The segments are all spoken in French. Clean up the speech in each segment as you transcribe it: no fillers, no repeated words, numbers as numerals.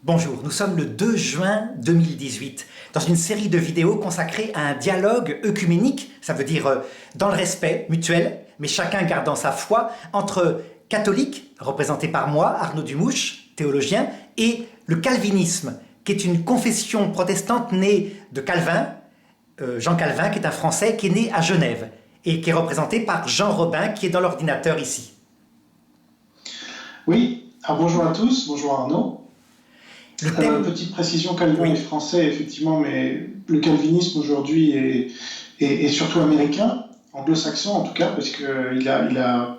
Bonjour, nous sommes le 2 juin 2018 dans une série de vidéos consacrée à un dialogue œcuménique, ça veut dire dans le respect mutuel, mais chacun gardant sa foi, entre catholiques, représentés par moi, Arnaud Dumouche, théologien, et le calvinisme, qui est une confession protestante née de Calvin, Jean Calvin, qui est un Français, qui est né à Genève, et qui est représenté par Jean Robin, qui est dans l'ordinateur ici. Oui, alors bonjour à tous, bonjour Arnaud. Petite précision, Calvin est français effectivement, mais le calvinisme aujourd'hui est surtout américain, anglo-saxon en tout cas, parce qu'il n'a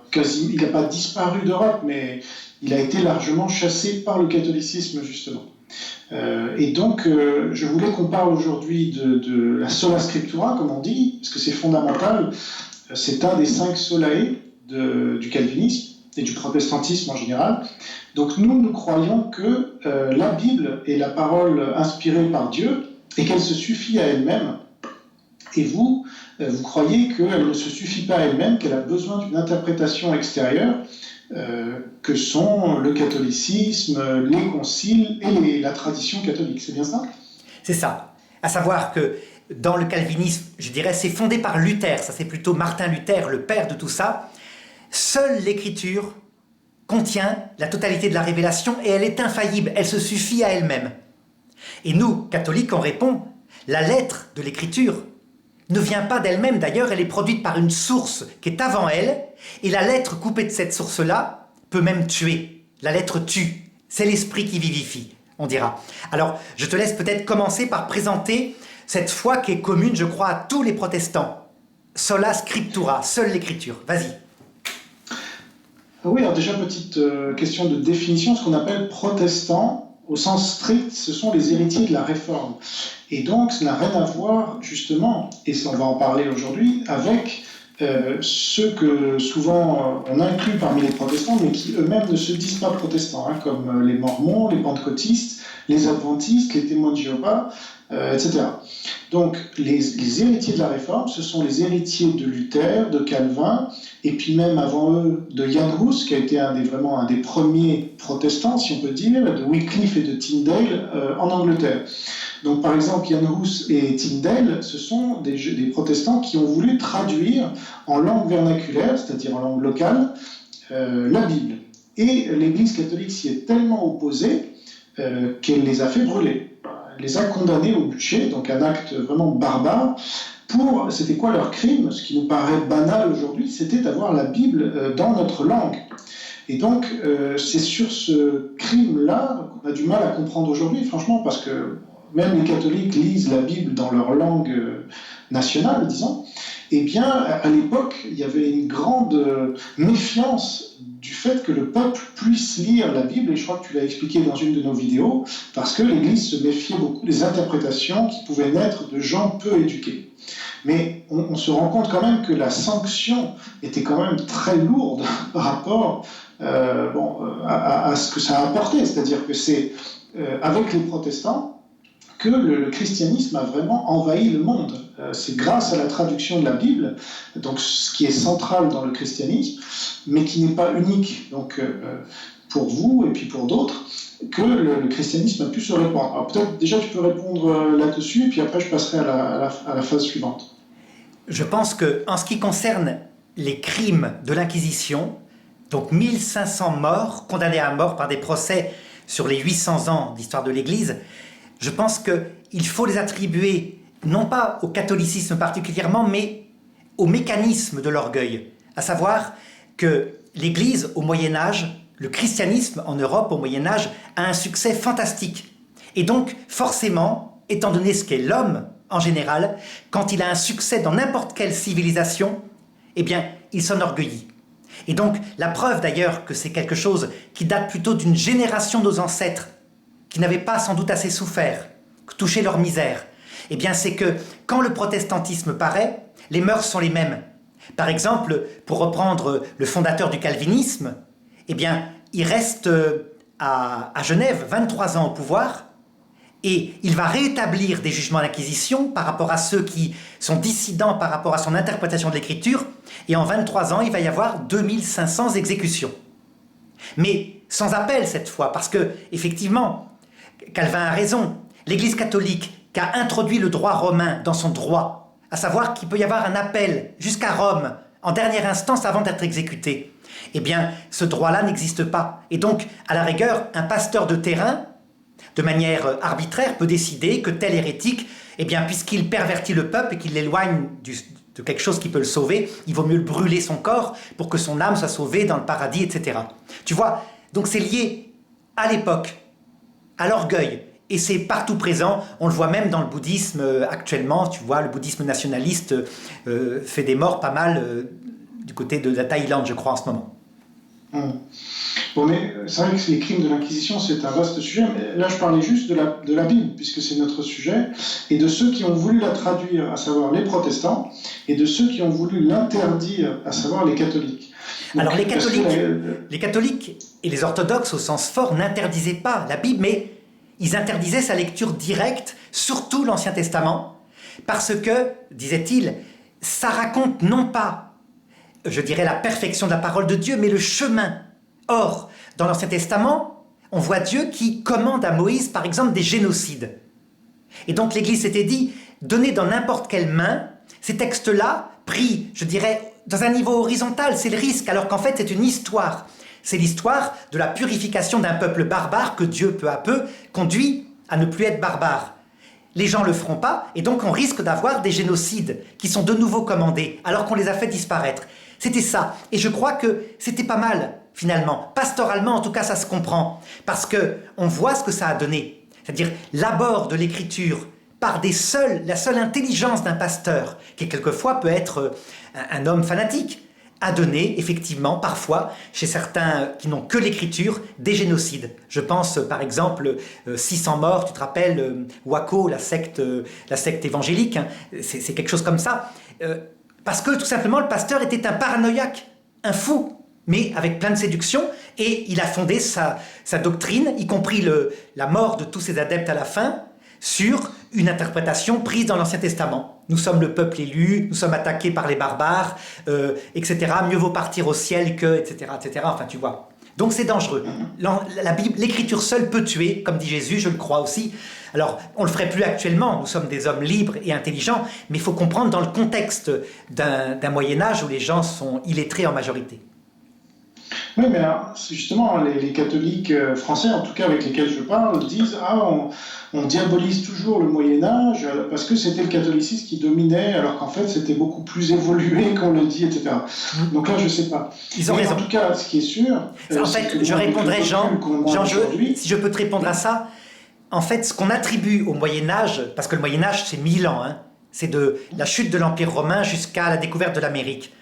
pas disparu d'Europe, mais il a été largement chassé par le catholicisme justement. Et donc, je voulais qu'on parle aujourd'hui de la sola scriptura, comme on dit, parce que c'est fondamental. C'est un des 5 solae du calvinisme et du protestantisme en général. Donc nous croyons que la Bible est la parole inspirée par Dieu et qu'elle se suffit à elle-même. Et vous croyez qu'elle ne se suffit pas à elle-même, qu'elle a besoin d'une interprétation extérieure, que sont le catholicisme, les conciles et la tradition catholique. C'est bien ça ? C'est ça. À savoir que dans le calvinisme, je dirais, c'est fondé par Luther. Ça, c'est plutôt Martin Luther, le père de tout ça. Seule l'Écriture contient la totalité de la révélation et elle est infaillible, elle se suffit à elle-même. Et nous, catholiques, on répond, la lettre de l'Écriture ne vient pas d'elle-même, d'ailleurs, elle est produite par une source qui est avant elle, et la lettre coupée de cette source-là peut même tuer. La lettre tue, c'est l'esprit qui vivifie, on dira. Alors, je te laisse peut-être commencer par présenter cette foi qui est commune, je crois, à tous les protestants. Sola scriptura, seule l'Écriture. Vas-y. Oui, alors déjà, petite question de définition. Ce qu'on appelle protestants, au sens strict, ce sont les héritiers de la Réforme. Et donc, ça n'a rien à voir, justement, et on va en parler aujourd'hui, avec ceux que souvent on inclut parmi les protestants, mais qui eux-mêmes ne se disent pas protestants, comme les mormons, les pentecôtistes, les adventistes, les témoins de Jéhovah, etc. Donc, les héritiers de la Réforme, ce sont les héritiers de Luther, de Calvin, et puis même avant eux, de Jan Hus, qui a été vraiment un des premiers protestants, si on peut dire, de Wycliffe et de Tyndale en Angleterre. Donc, par exemple, Jan Hus et Tyndale, ce sont des protestants qui ont voulu traduire en langue vernaculaire, c'est-à-dire en langue locale, la Bible. Et l'Église catholique s'y est tellement opposée qu'elle les a fait brûler. Elle les a condamnés au bûcher, donc un acte vraiment barbare. C'était quoi leur crime ? Ce qui nous paraît banal aujourd'hui, c'était d'avoir la Bible dans notre langue. Et donc, c'est sur ce crime-là qu'on a du mal à comprendre aujourd'hui, franchement, parce que même les catholiques lisent la Bible dans leur langue nationale, disons. Eh bien, à l'époque, il y avait une grande méfiance du fait que le peuple puisse lire la Bible, et je crois que tu l'as expliqué dans une de nos vidéos, parce que l'Église se méfiait beaucoup des interprétations qui pouvaient naître de gens peu éduqués. Mais on se rend compte quand même que la sanction était quand même très lourde par rapport à ce que ça a apporté. C'est-à-dire que c'est avec les protestants que le christianisme a vraiment envahi le monde. C'est grâce à la traduction de la Bible, donc ce qui est central dans le christianisme, mais qui n'est pas unique donc, pour vous et puis pour d'autres, que le christianisme a pu se répandre. Alors peut-être déjà tu peux répondre là-dessus, et puis après je passerai à la phase suivante. Je pense qu'en ce qui concerne les crimes de l'Inquisition, donc 1500 morts, condamnés à mort par des procès sur les 800 ans d'histoire de l'Église, je pense qu'il faut les attribuer, non pas au catholicisme particulièrement, mais au mécanisme de l'orgueil. À savoir que l'Église, au Moyen-Âge, le christianisme en Europe, au Moyen-Âge, a un succès fantastique. Et donc, forcément, étant donné ce qu'est l'homme en général, quand il a un succès dans n'importe quelle civilisation, eh bien, il s'enorgueillit. Et donc, la preuve d'ailleurs que c'est quelque chose qui date plutôt d'une génération de nos ancêtres, qui n'avaient pas sans doute assez souffert, touché leur misère, eh bien c'est que quand le protestantisme paraît, les mœurs sont les mêmes. Par exemple, pour reprendre le fondateur du calvinisme, eh bien il reste à Genève 23 ans au pouvoir et il va rétablir des jugements d'inquisition par rapport à ceux qui sont dissidents par rapport à son interprétation de l'écriture, et en 23 ans, il va y avoir 2500 exécutions. Mais sans appel cette fois, parce que, effectivement, Calvin a raison. L'Église catholique qui a introduit le droit romain dans son droit, à savoir qu'il peut y avoir un appel jusqu'à Rome, en dernière instance avant d'être exécuté, eh bien, ce droit-là n'existe pas. Et donc, à la rigueur, un pasteur de terrain, de manière arbitraire, peut décider que tel hérétique, eh bien, puisqu'il pervertit le peuple et qu'il l'éloigne de quelque chose qui peut le sauver, il vaut mieux le brûler son corps pour que son âme soit sauvée dans le paradis, etc. Tu vois, donc c'est lié à l'époque, à l'orgueil, et c'est partout présent. On le voit même dans le bouddhisme actuellement. Tu vois, le bouddhisme nationaliste fait des morts pas mal du côté de la Thaïlande, je crois, en ce moment. Bon, mais c'est vrai que les crimes de l'Inquisition, c'est un vaste sujet, mais là je parlais juste de la Bible, puisque c'est notre sujet, et de ceux qui ont voulu la traduire, à savoir les protestants, et de ceux qui ont voulu l'interdire, à savoir les catholiques. Donc, alors les catholiques et les orthodoxes, au sens fort, n'interdisaient pas la Bible, mais ils interdisaient sa lecture directe, surtout l'Ancien Testament, parce que, disait-il, ça raconte non pas, je dirais, la perfection de la parole de Dieu, mais le chemin. Or, dans l'Ancien Testament, on voit Dieu qui commande à Moïse, par exemple, des génocides. Et donc l'Église s'était dit, donnez dans n'importe quelle main, ces textes-là, pris, je dirais, dans un niveau horizontal, c'est le risque, alors qu'en fait c'est une histoire. C'est l'histoire de la purification d'un peuple barbare que Dieu, peu à peu, conduit à ne plus être barbare. Les gens ne le feront pas, et donc on risque d'avoir des génocides qui sont de nouveau commandés, alors qu'on les a fait disparaître. C'était ça. Et je crois que c'était pas mal, finalement. Pastoralement, en tout cas, ça se comprend. Parce qu'on voit ce que ça a donné. C'est-à-dire l'abord de l'écriture par la seule intelligence d'un pasteur, qui quelquefois peut être un homme fanatique, a donné, effectivement, parfois, chez certains qui n'ont que l'écriture, des génocides. Je pense, par exemple, 600 morts, tu te rappelles, Waco, la secte évangélique, hein, c'est quelque chose comme ça. Parce que, tout simplement, le pasteur était un paranoïaque, un fou, mais avec plein de séduction, et il a fondé sa doctrine, y compris la mort de tous ses adeptes à la fin, sur une interprétation prise dans l'Ancien Testament. Nous sommes le peuple élu, nous sommes attaqués par les barbares, etc. Mieux vaut partir au ciel que, etc., etc. Enfin, tu vois. Donc c'est dangereux. La Bible, l'écriture seule peut tuer, comme dit Jésus, je le crois aussi. Alors, on ne le ferait plus actuellement, nous sommes des hommes libres et intelligents, mais il faut comprendre dans le contexte d'un Moyen-Âge où les gens sont illettrés en majorité. Oui, mais alors, justement, les catholiques français, en tout cas avec lesquels je parle, disent « Ah, on diabolise toujours le Moyen-Âge parce que c'était le catholicisme qui dominait, alors qu'en fait c'était beaucoup plus évolué qu'on le dit, etc. » Donc là, je ne sais pas. Ils ont raison. En tout cas, ce qui est sûr... En fait, je répondrai, Jean, si je peux te répondre à ça, en fait, ce qu'on attribue au Moyen-Âge, parce que le Moyen-Âge, c'est 1000 ans, hein, c'est de la chute de l'Empire romain jusqu'à la découverte de l'Amérique.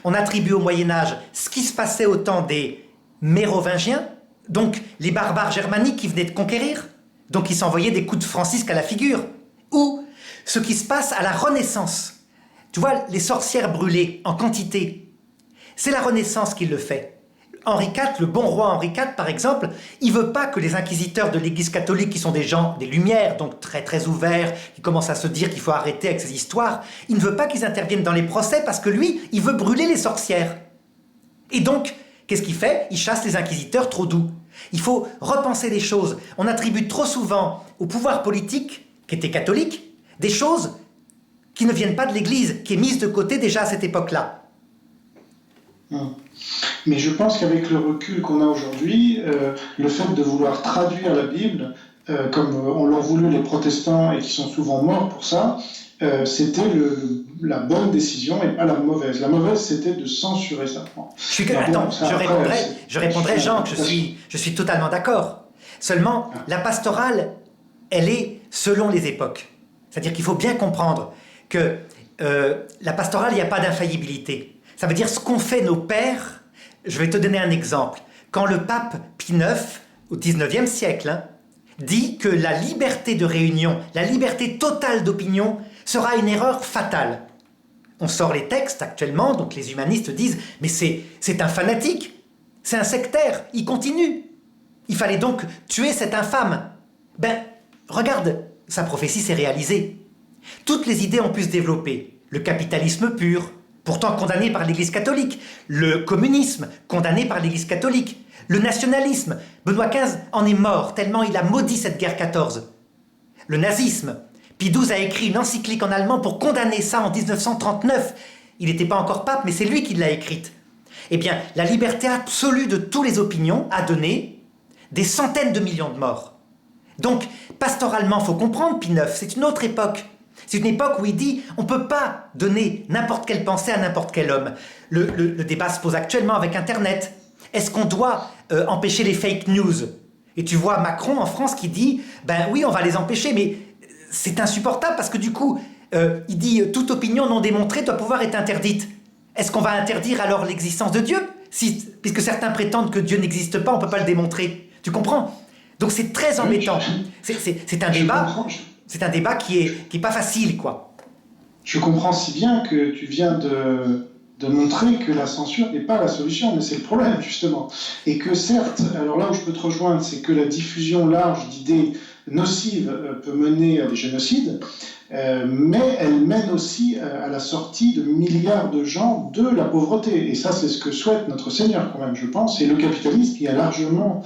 On attribue au Moyen-Âge ce qui se passait au temps des Mérovingiens, donc les barbares germaniques qui venaient de conquérir, donc ils s'envoyaient des coups de francisque à la figure, ou ce qui se passe à la Renaissance. Tu vois, les sorcières brûlées en quantité, c'est la Renaissance qui le fait. Henri IV, le bon roi Henri IV, par exemple, il veut pas que les inquisiteurs de l'Église catholique, qui sont des gens des Lumières, donc très très ouverts, qui commencent à se dire qu'il faut arrêter avec ces histoires, il ne veut pas qu'ils interviennent dans les procès parce que lui, il veut brûler les sorcières. Et donc, qu'est-ce qu'il fait? Il chasse les inquisiteurs trop doux. Il faut repenser les choses. On attribue trop souvent au pouvoir politique, qui était catholique, des choses qui ne viennent pas de l'Église, qui est mise de côté déjà à cette époque-là. Mais je pense qu'avec le recul qu'on a aujourd'hui, le fait de vouloir traduire la Bible, comme on l'ont voulu les protestants et qui sont souvent morts pour ça, c'était la bonne décision et pas la mauvaise. La mauvaise, c'était de censurer ça. Je répondrai, Jean, que je suis totalement d'accord. Seulement, la pastorale, elle est selon les époques. C'est-à-dire qu'il faut bien comprendre que la pastorale, il n'y a pas d'infaillibilité. Ça veut dire ce qu'ont fait nos pères. Je vais te donner un exemple. Quand le pape Pie IX, au XIXe siècle, dit que la liberté de réunion, la liberté totale d'opinion sera une erreur fatale. On sort les textes actuellement, donc les humanistes disent « mais c'est un fanatique, c'est un sectaire, il continue. Il fallait donc tuer cet infâme. » Ben, regarde, sa prophétie s'est réalisée. Toutes les idées ont pu se développer. Le capitalisme pur, pourtant condamné par l'Église catholique. Le communisme, condamné par l'Église catholique. Le nationalisme, Benoît XV en est mort tellement il a maudit cette guerre 14. Le nazisme, Pie XII a écrit une encyclique en allemand pour condamner ça en 1939. Il n'était pas encore pape, mais c'est lui qui l'a écrite. Eh bien, la liberté absolue de toutes les opinions a donné des centaines de millions de morts. Donc, pastoralement, il faut comprendre Pie IX, c'est une autre époque. C'est une époque où il dit on ne peut pas donner n'importe quelle pensée à n'importe quel homme. Le débat se pose actuellement avec Internet. Est-ce qu'on doit empêcher les fake news? Et tu vois Macron en France qui dit ben oui, on va les empêcher, mais c'est insupportable parce que du coup, il dit toute opinion non démontrée doit pouvoir être interdite. Est-ce qu'on va interdire alors l'existence de Dieu? Puisque certains prétendent que Dieu n'existe pas, on ne peut pas le démontrer. Tu comprends? Donc c'est très embêtant. C'est un débat. C'est un débat qui est pas facile, quoi. Je comprends si bien que tu viens de montrer que la censure n'est pas la solution, mais c'est le problème, justement. Et que certes, alors là où je peux te rejoindre, c'est que la diffusion large d'idées nocives peut mener à des génocides, mais elle mène aussi à la sortie de milliards de gens de la pauvreté. Et ça, c'est ce que souhaite notre Seigneur, quand même, je pense, et le capitalisme qui a largement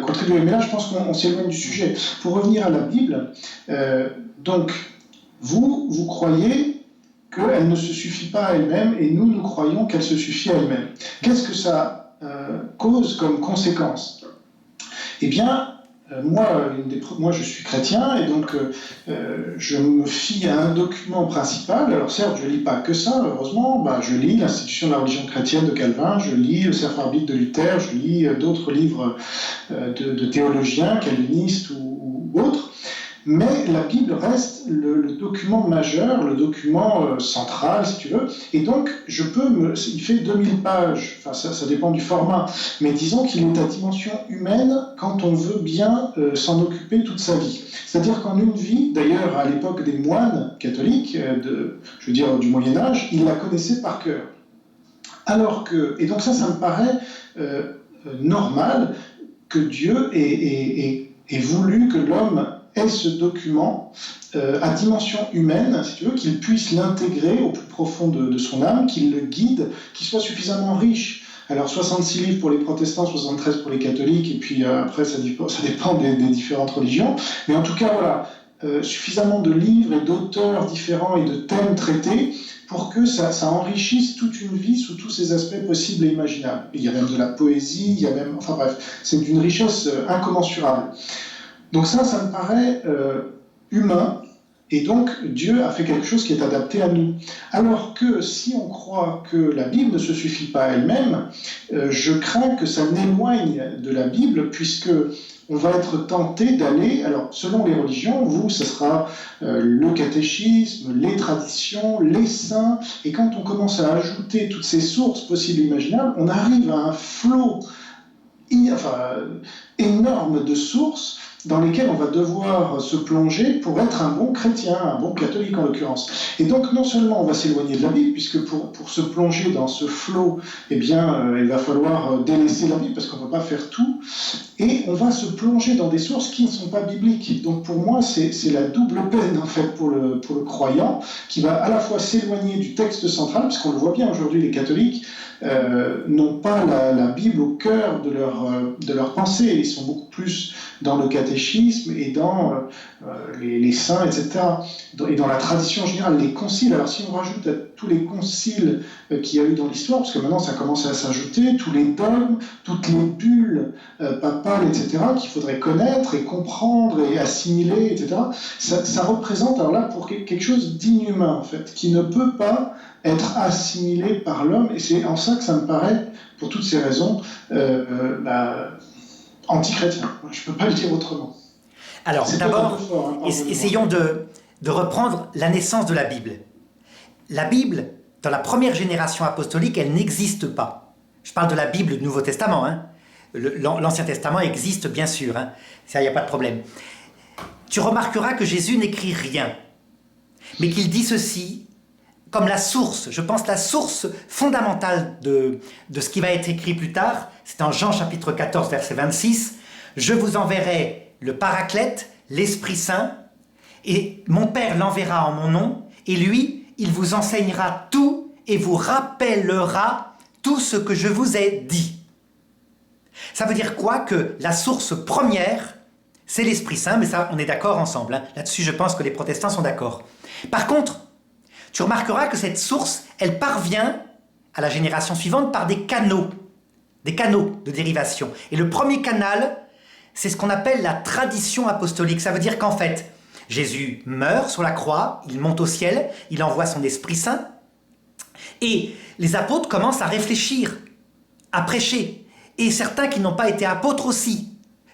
contribué. Mais là, je pense qu'on s'éloigne du sujet. Pour revenir à la Bible, donc, vous croyez qu'elle ne se suffit pas à elle-même, et nous croyons qu'elle se suffit à elle-même. Qu'est-ce que ça cause comme conséquence? Eh bien, moi, je suis chrétien, et donc je me fie à un document principal. Alors certes, je ne lis pas que ça, heureusement. Je lis l'Institution de la religion chrétienne de Calvin, je lis le Serpent arbitre de Luther, je lis d'autres livres de théologiens, calvinistes ou autres. Mais la Bible reste le document majeur, le document central, si tu veux. Et donc, il fait 2000 pages, enfin ça dépend du format, mais disons qu'il est à dimension humaine quand on veut bien s'en occuper toute sa vie. C'est-à-dire qu'en une vie, d'ailleurs à l'époque des moines catholiques, du Moyen-Âge, ils la connaissaient par cœur. Et donc ça me paraît normal que Dieu ait voulu que l'homme ait ce document à dimension humaine, si tu veux, qu'il puisse l'intégrer au plus profond de son âme, qu'il le guide, qu'il soit suffisamment riche. Alors 66 livres pour les protestants, 73 pour les catholiques, et puis après ça dépend des différentes religions. Mais en tout cas, voilà, suffisamment de livres et d'auteurs différents et de thèmes traités pour que ça enrichisse toute une vie sous tous ses aspects possibles et imaginables. Il y a même de la poésie, il y a même... Enfin bref, c'est d'une richesse incommensurable. Donc ça me paraît humain, et donc Dieu a fait quelque chose qui est adapté à nous. Alors que si on croit que la Bible ne se suffit pas à elle-même, je crains que ça n'éloigne de la Bible, puisque on va être tenté d'aller, alors selon les religions, vous, ce sera le catéchisme, les traditions, les saints, et quand on commence à ajouter toutes ces sources possibles et imaginables, on arrive à un flot énorme de sources dans lesquelles on va devoir se plonger pour être un bon chrétien, un bon catholique en l'occurrence. Et donc non seulement on va s'éloigner de la Bible, puisque pour se plonger dans ce flot, il va falloir délaisser la Bible, parce qu'on ne peut pas faire tout, et on va se plonger dans des sources qui ne sont pas bibliques. Donc pour moi, c'est la double peine en fait pour le croyant, qui va à la fois s'éloigner du texte central, parce qu'on le voit bien aujourd'hui, les catholiques n'ont pas la Bible au cœur de leur pensée, ils sont beaucoup plus dans le catéchisme et dans les saints, etc., et dans la tradition générale, les conciles. Alors si on rajoute à tous les conciles qu'il y a eu dans l'histoire, parce que maintenant ça commence à s'ajouter, tous les dogmes, toutes les bulles papales, etc., qu'il faudrait connaître et comprendre et assimiler, etc., ça représente alors là pour quelque chose d'inhumain, en fait, qui ne peut pas être assimilé par l'homme, et c'est en ça que ça me paraît, pour toutes ces raisons, anti-chrétien. Je ne peux pas le dire autrement. Alors, d'abord, essayons de reprendre la naissance de la Bible. La Bible, dans la première génération apostolique, elle n'existe pas. Je parle de la Bible du Nouveau Testament. L'Ancien Testament existe, bien sûr. Ça, il n'y a pas de problème. Tu remarqueras que Jésus n'écrit rien, mais qu'il dit ceci comme la source, je pense la source fondamentale de ce qui va être écrit plus tard, c'est en Jean chapitre 14, verset 26, « Je vous enverrai le Paraclète, l'Esprit Saint, et mon Père l'enverra en mon nom, et lui, il vous enseignera tout et vous rappellera tout ce que je vous ai dit. » Ça veut dire quoi? Que la source première, c'est l'Esprit Saint, mais ça, on est d'accord ensemble. Hein. Là-dessus, je pense que les protestants sont d'accord. Par contre, tu remarqueras que cette source, elle parvient à la génération suivante par des canaux de dérivation. Et le premier canal, c'est ce qu'on appelle la tradition apostolique. Ça veut dire qu'en fait, Jésus meurt sur la croix, il monte au ciel, il envoie son Esprit Saint, et les apôtres commencent à réfléchir, à prêcher. Et certains qui n'ont pas été apôtres aussi,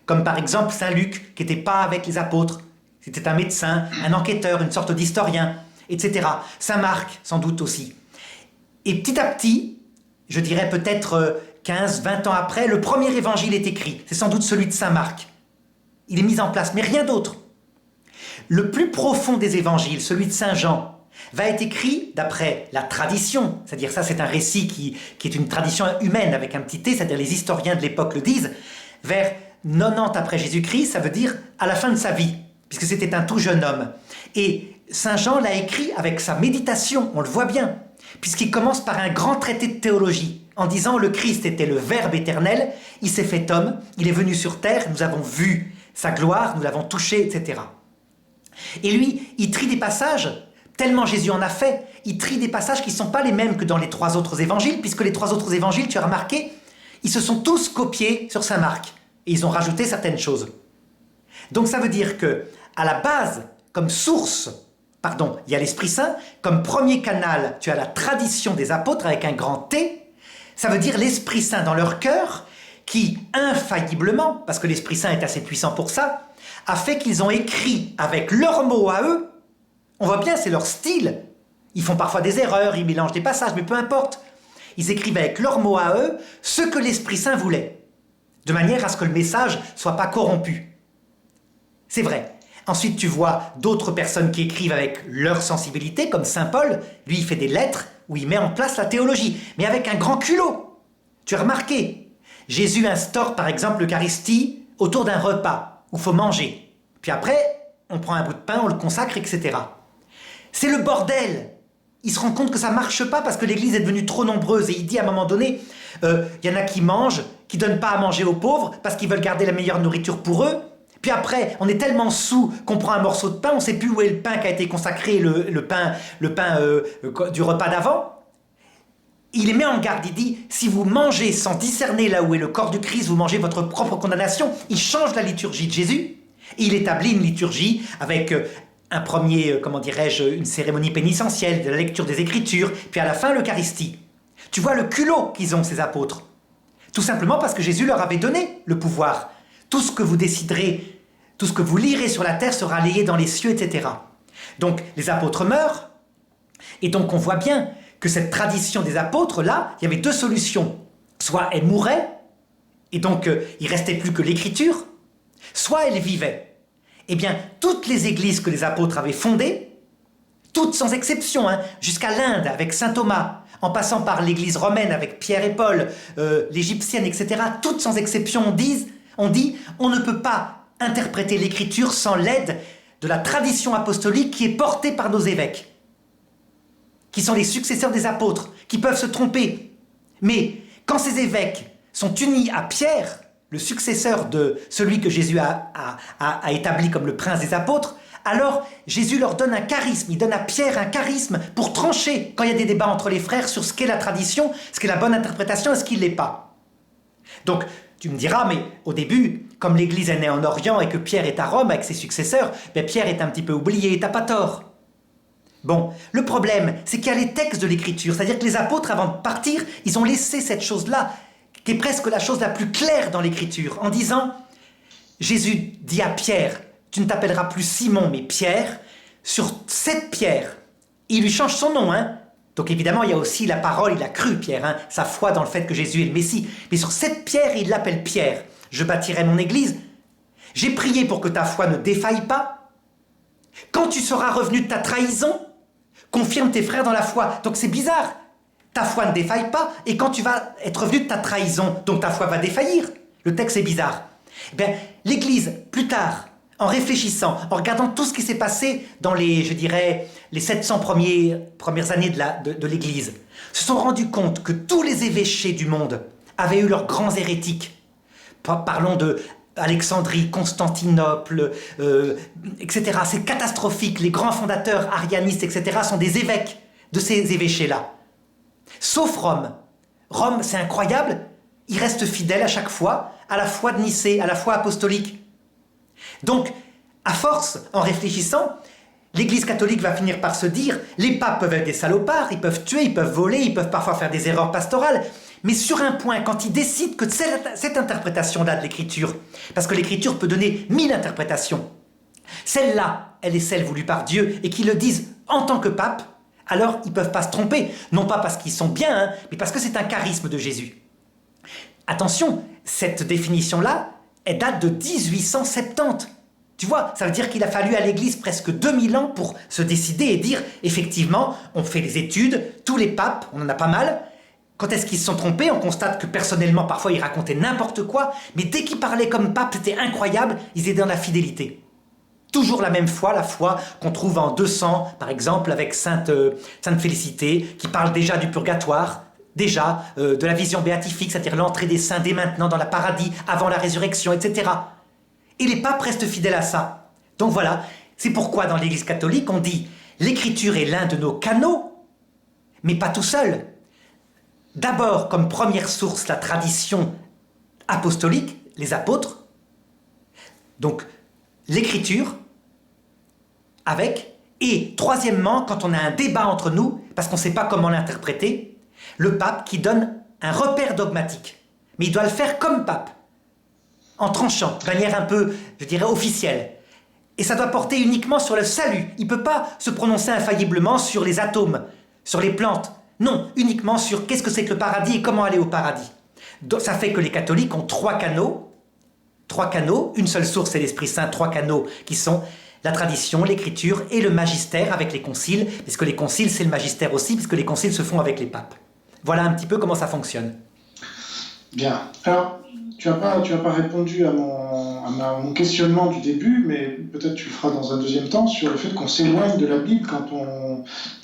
comme par exemple Saint Luc, qui n'était pas avec les apôtres. C'était un médecin, un enquêteur, une sorte d'historien, etc. Saint Marc, sans doute aussi. Et petit à petit, je dirais peut-être 15, 20 ans après, le premier évangile est écrit. C'est sans doute celui de Saint Marc. Il est mis en place, mais rien d'autre. Le plus profond des évangiles, celui de Saint Jean, va être écrit d'après la tradition, c'est-à-dire ça c'est un récit qui est une tradition humaine avec un petit t, c'est-à-dire les historiens de l'époque le disent, vers 90 après Jésus-Christ, ça veut dire à la fin de sa vie, puisque c'était un tout jeune homme. Et Saint Jean l'a écrit avec sa méditation, on le voit bien, puisqu'il commence par un grand traité de théologie, en disant le Christ était le Verbe éternel, il s'est fait homme, il est venu sur terre, nous avons vu sa gloire, nous l'avons touché, etc. Et lui, il trie des passages, tellement Jésus en a fait, il trie des passages qui ne sont pas les mêmes que dans les 3 autres évangiles, puisque les 3 autres évangiles, tu as remarqué, ils se sont tous copiés sur Saint Marc, et ils ont rajouté certaines choses. Donc ça veut dire que, à la base, comme source, il y a l'Esprit Saint, comme premier canal, tu as la tradition des apôtres avec un grand T, ça veut dire l'Esprit Saint dans leur cœur, qui infailliblement, parce que l'Esprit Saint est assez puissant pour ça, a fait qu'ils ont écrit avec leurs mots à eux. On voit bien, c'est leur style. Ils font parfois des erreurs, ils mélangent des passages, mais peu importe. Ils écrivent avec leurs mots à eux ce que l'Esprit Saint voulait, de manière à ce que le message ne soit pas corrompu. C'est vrai. Ensuite, tu vois d'autres personnes qui écrivent avec leur sensibilité, comme Saint Paul. Lui, il fait des lettres où il met en place la théologie, mais avec un grand culot. Tu as remarqué, Jésus instaure par exemple l'Eucharistie autour d'un repas où il faut manger. Puis après, on prend un bout de pain, on le consacre, etc. C'est le bordel. Il se rend compte que ça ne marche pas parce que l'Église est devenue trop nombreuse. Et il dit à un moment donné, y en a qui mangent, qui ne donnent pas à manger aux pauvres parce qu'ils veulent garder la meilleure nourriture pour eux. Puis après, on est tellement saoul qu'on prend un morceau de pain, on ne sait plus où est le pain qui a été consacré, le pain du repas d'avant. Il les met en garde, il dit, si vous mangez sans discerner là où est le corps du Christ, vous mangez votre propre condamnation. Il change la liturgie de Jésus, et il établit une liturgie avec un premier, une cérémonie pénitentielle, de la lecture des Écritures, puis à la fin l'Eucharistie. Tu vois le culot qu'ils ont, ces apôtres. Tout simplement parce que Jésus leur avait donné le pouvoir. Tout ce que vous déciderez, tout ce que vous lirez sur la terre sera layé dans les cieux, etc. Donc les apôtres meurent, et donc on voit bien que cette tradition des apôtres, là, il y avait 2 solutions. Soit elle mourait, et donc il ne restait plus que l'écriture, soit elle vivait. Eh bien, toutes les églises que les apôtres avaient fondées, toutes sans exception, jusqu'à l'Inde avec saint Thomas, en passant par l'église romaine avec Pierre et Paul, l'égyptienne, etc., toutes sans exception, on dit, on ne peut pas interpréter l'écriture sans l'aide de la tradition apostolique qui est portée par nos évêques, qui sont les successeurs des apôtres, qui peuvent se tromper. Mais quand ces évêques sont unis à Pierre, le successeur de celui que Jésus a établi comme le prince des apôtres, alors Jésus leur donne un charisme, il donne à Pierre un charisme pour trancher quand il y a des débats entre les frères sur ce qu'est la tradition, ce qu'est la bonne interprétation et ce qui ne l'est pas. Donc, tu me diras, mais au début, comme l'Église est née en Orient et que Pierre est à Rome avec ses successeurs, Pierre est un petit peu oublié et t'as pas tort. Bon, le problème, c'est qu'il y a les textes de l'Écriture, c'est-à-dire que les apôtres, avant de partir, ils ont laissé cette chose-là, qui est presque la chose la plus claire dans l'Écriture, en disant, Jésus dit à Pierre, tu ne t'appelleras plus Simon, mais Pierre, sur cette pierre. Il lui change son nom, Donc évidemment, il y a aussi la parole, il a cru Pierre, sa foi dans le fait que Jésus est le Messie. Mais sur cette pierre, il l'appelle Pierre. Je bâtirai mon église. J'ai prié pour que ta foi ne défaille pas. Quand tu seras revenu de ta trahison, confirme tes frères dans la foi. Donc c'est bizarre. Ta foi ne défaille pas, et quand tu vas être revenu de ta trahison, donc ta foi va défaillir. Le texte est bizarre. Eh bien, l'Église, plus tard, en réfléchissant, en regardant tout ce qui s'est passé dans les 700 premières années de l'Église, se sont rendus compte que tous les évêchés du monde avaient eu leurs grands hérétiques. Parlons de Alexandrie, Constantinople, etc. C'est catastrophique. Les grands fondateurs arianistes, etc. sont des évêques de ces évêchés-là. Sauf Rome. Rome, c'est incroyable. Il reste fidèle à chaque fois à la foi de Nicée, à la foi apostolique. Donc, à force, en réfléchissant, l'Église catholique va finir par se dire les papes peuvent être des salopards, ils peuvent tuer, ils peuvent voler, ils peuvent parfois faire des erreurs pastorales. Mais sur un point, quand ils décident que cette interprétation-là de l'Écriture, parce que l'Écriture peut donner 1000 interprétations, celle-là, elle est celle voulue par Dieu, et qu'ils le disent en tant que pape, alors ils ne peuvent pas se tromper. Non pas parce qu'ils sont bien, hein, mais parce que c'est un charisme de Jésus. Attention, cette définition-là, elle date de 1870. Tu vois, ça veut dire qu'il a fallu à l'Église presque 2000 ans pour se décider et dire, effectivement, on fait des études, tous les papes, on en a pas mal. Quand est-ce qu'ils se sont trompés? On constate que personnellement, parfois, ils racontaient n'importe quoi, mais dès qu'ils parlaient comme pape, c'était incroyable, ils étaient dans la fidélité. Toujours la même foi, la foi qu'on trouve en 200, par exemple, avec Sainte Félicité, qui parle déjà du purgatoire, déjà de la vision béatifique, c'est-à-dire l'entrée des saints dès maintenant dans le paradis, avant la résurrection, etc. Et les papes restent fidèles à ça. Donc voilà, c'est pourquoi dans l'Église catholique, on dit l'écriture est l'un de nos canaux, mais pas tout seul. D'abord, comme première source, la tradition apostolique, les apôtres. Donc, l'écriture, avec. Et troisièmement, quand on a un débat entre nous, parce qu'on ne sait pas comment l'interpréter, le pape qui donne un repère dogmatique. Mais il doit le faire comme pape, en tranchant, de manière un peu, je dirais, officielle. Et ça doit porter uniquement sur le salut. Il ne peut pas se prononcer infailliblement sur les atomes, sur les plantes. Non, uniquement sur qu'est-ce que c'est que le paradis et comment aller au paradis. Donc, ça fait que les catholiques ont trois canaux, une seule source c'est l'Esprit Saint, trois canaux qui sont la tradition, l'écriture et le magistère avec les conciles, puisque les conciles c'est le magistère aussi, puisque les conciles se font avec les papes. Voilà un petit peu comment ça fonctionne. Bien. Alors, tu n'as pas répondu à mon questionnement du début, mais peut-être tu le feras dans un deuxième temps, sur le fait qu'on s'éloigne de la Bible quand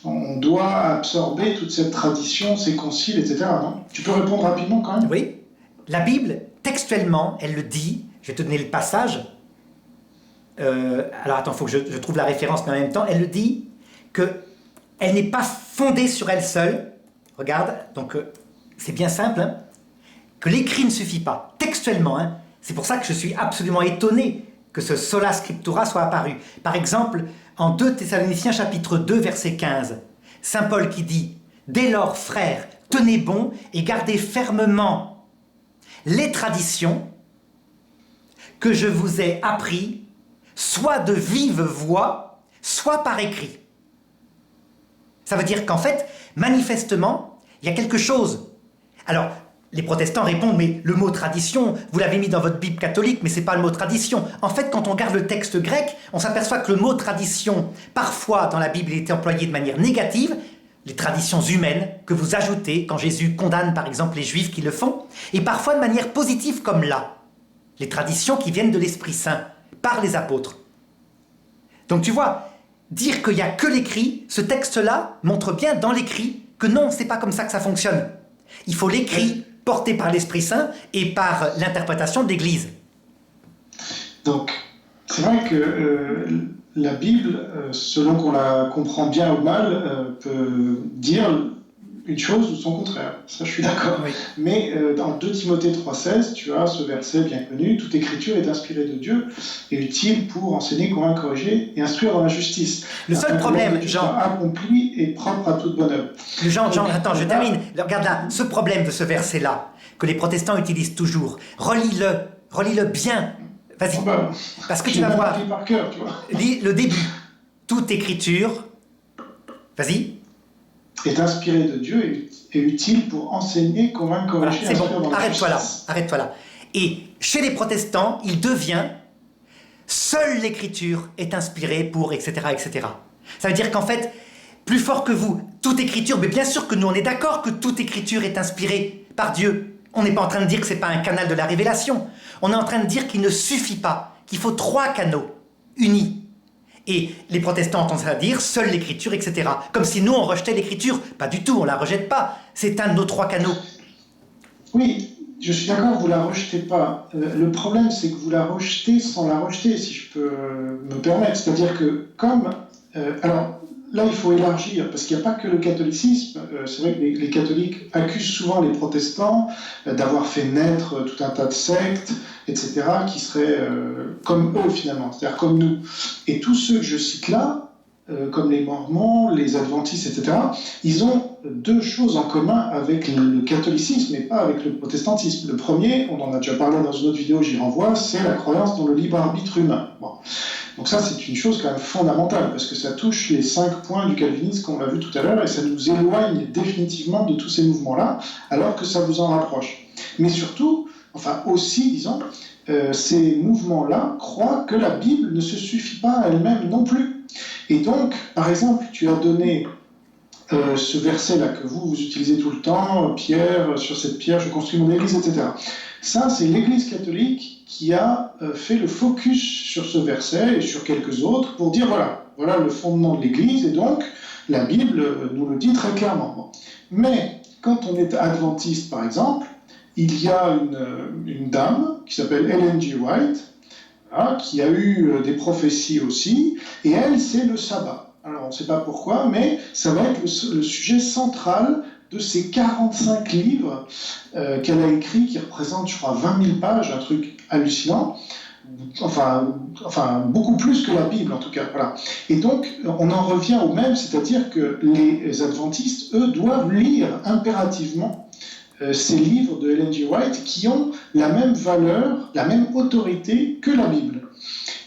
on doit absorber toute cette tradition, ces conciles, etc. Non? Tu peux répondre rapidement quand même? Oui. La Bible, textuellement, elle le dit, je vais te donner le passage. Alors attends, il faut que je trouve la référence, mais en même temps, elle le dit qu'elle n'est pas fondée sur elle seule. Regarde, donc c'est bien simple, hein, que l'écrit ne suffit pas, textuellement. Hein, c'est pour ça que je suis absolument étonné que ce sola scriptura soit apparu. Par exemple, en 2 Thessaloniciens chapitre 2, verset 15, Saint Paul qui dit « Dès lors, frères, tenez bon et gardez fermement les traditions que je vous ai appris, soit de vive voix, soit par écrit. » Ça veut dire qu'en fait, manifestement, il y a quelque chose. Alors, les protestants répondent, mais le mot tradition, vous l'avez mis dans votre Bible catholique, mais c'est pas le mot tradition. En fait, quand on regarde le texte grec, on s'aperçoit que le mot tradition, parfois dans la Bible, il était employé de manière négative, les traditions humaines que vous ajoutez quand Jésus condamne par exemple les Juifs qui le font, et parfois de manière positive comme là, les traditions qui viennent de l'Esprit Saint, par les apôtres. Donc tu vois, dire qu'il n'y a que l'écrit, ce texte-là montre bien dans l'écrit que non, c'est pas comme ça que ça fonctionne. Il faut l'écrit porté par l'Esprit Saint et par l'interprétation de l'Église. Donc, c'est vrai que la Bible, selon qu'on la comprend bien ou mal, peut dire une chose ou son contraire. Ça, je suis d'accord. Oui. Mais dans 2 Timothée 3,16, tu as ce verset bien connu, « Toute écriture est inspirée de Dieu et utile pour enseigner, convaincre, corriger et instruire dans la justice. » Le seul problème, Jean... accompli et propre à toute bonne œuvre. Jean, attends, je termine. Regarde là, ce problème de ce verset-là, que les protestants utilisent toujours, relis-le bien. Vas-y, parce que tu vas voir. Par cœur, tu vois. Lis le début. Toute écriture, vas-y. Est inspiré de Dieu et utile pour enseigner, convaincre, corriger, voilà, c'est instruire bon, dans la arrête-toi là. Et chez les protestants, il devient seule l'écriture est inspirée pour, etc., etc. Ça veut dire qu'en fait, plus fort que vous, toute écriture, mais bien sûr que nous, on est d'accord que toute écriture est inspirée par Dieu. On n'est pas en train de dire que c'est pas un canal de la révélation. On est en train de dire qu'il ne suffit pas, qu'il faut 3 canaux unis. Et les protestants ont tendance à dire seule l'écriture, etc. Comme si nous, on rejetait l'écriture. Pas du tout, on la rejette pas. C'est un de nos 3 canaux. Oui, je suis d'accord, vous la rejetez pas. Le problème, c'est que vous la rejetez sans la rejeter, si je peux me permettre. C'est-à-dire que alors, là, il faut élargir, parce qu'il n'y a pas que le catholicisme. C'est vrai que les catholiques accusent souvent les protestants d'avoir fait naître tout un tas de sectes, etc., qui seraient comme eux, finalement, c'est-à-dire comme nous. Et tous ceux que je cite là, comme les Mormons, les Adventistes, etc., ils ont deux choses en commun avec le catholicisme et pas avec le protestantisme. Le premier, on en a déjà parlé dans une autre vidéo, j'y renvoie, c'est la croyance dans le libre arbitre humain. Bon. Donc ça, c'est une chose quand même fondamentale, parce que ça touche les 5 points du calvinisme qu'on a vu tout à l'heure, et ça nous éloigne définitivement de tous ces mouvements-là, alors que ça vous en rapproche. Mais surtout, enfin aussi, disons, ces mouvements-là croient que la Bible ne se suffit pas à elle-même non plus. Et donc, par exemple, tu as donné ce verset-là que vous utilisez tout le temps, Pierre, sur cette pierre, je construis mon église, etc. Ça, c'est l'Église catholique qui a fait le focus sur ce verset et sur quelques autres pour dire, voilà le fondement de l'Église, et donc la Bible nous le dit très clairement. Bon. Mais quand on est adventiste, par exemple, il y a une dame qui s'appelle Ellen G. White, qui a eu des prophéties aussi, et elle, c'est le sabbat. Alors, on ne sait pas pourquoi, mais ça va être le sujet central de ces 45 livres qu'elle a écrits, qui représentent, je crois, 20 000 pages, un truc hallucinant, enfin beaucoup plus que la Bible, en tout cas. Voilà. Et donc, on en revient au même, c'est-à-dire que les adventistes, eux, doivent lire impérativement ces livres de Ellen G. White qui ont la même valeur, la même autorité que la Bible.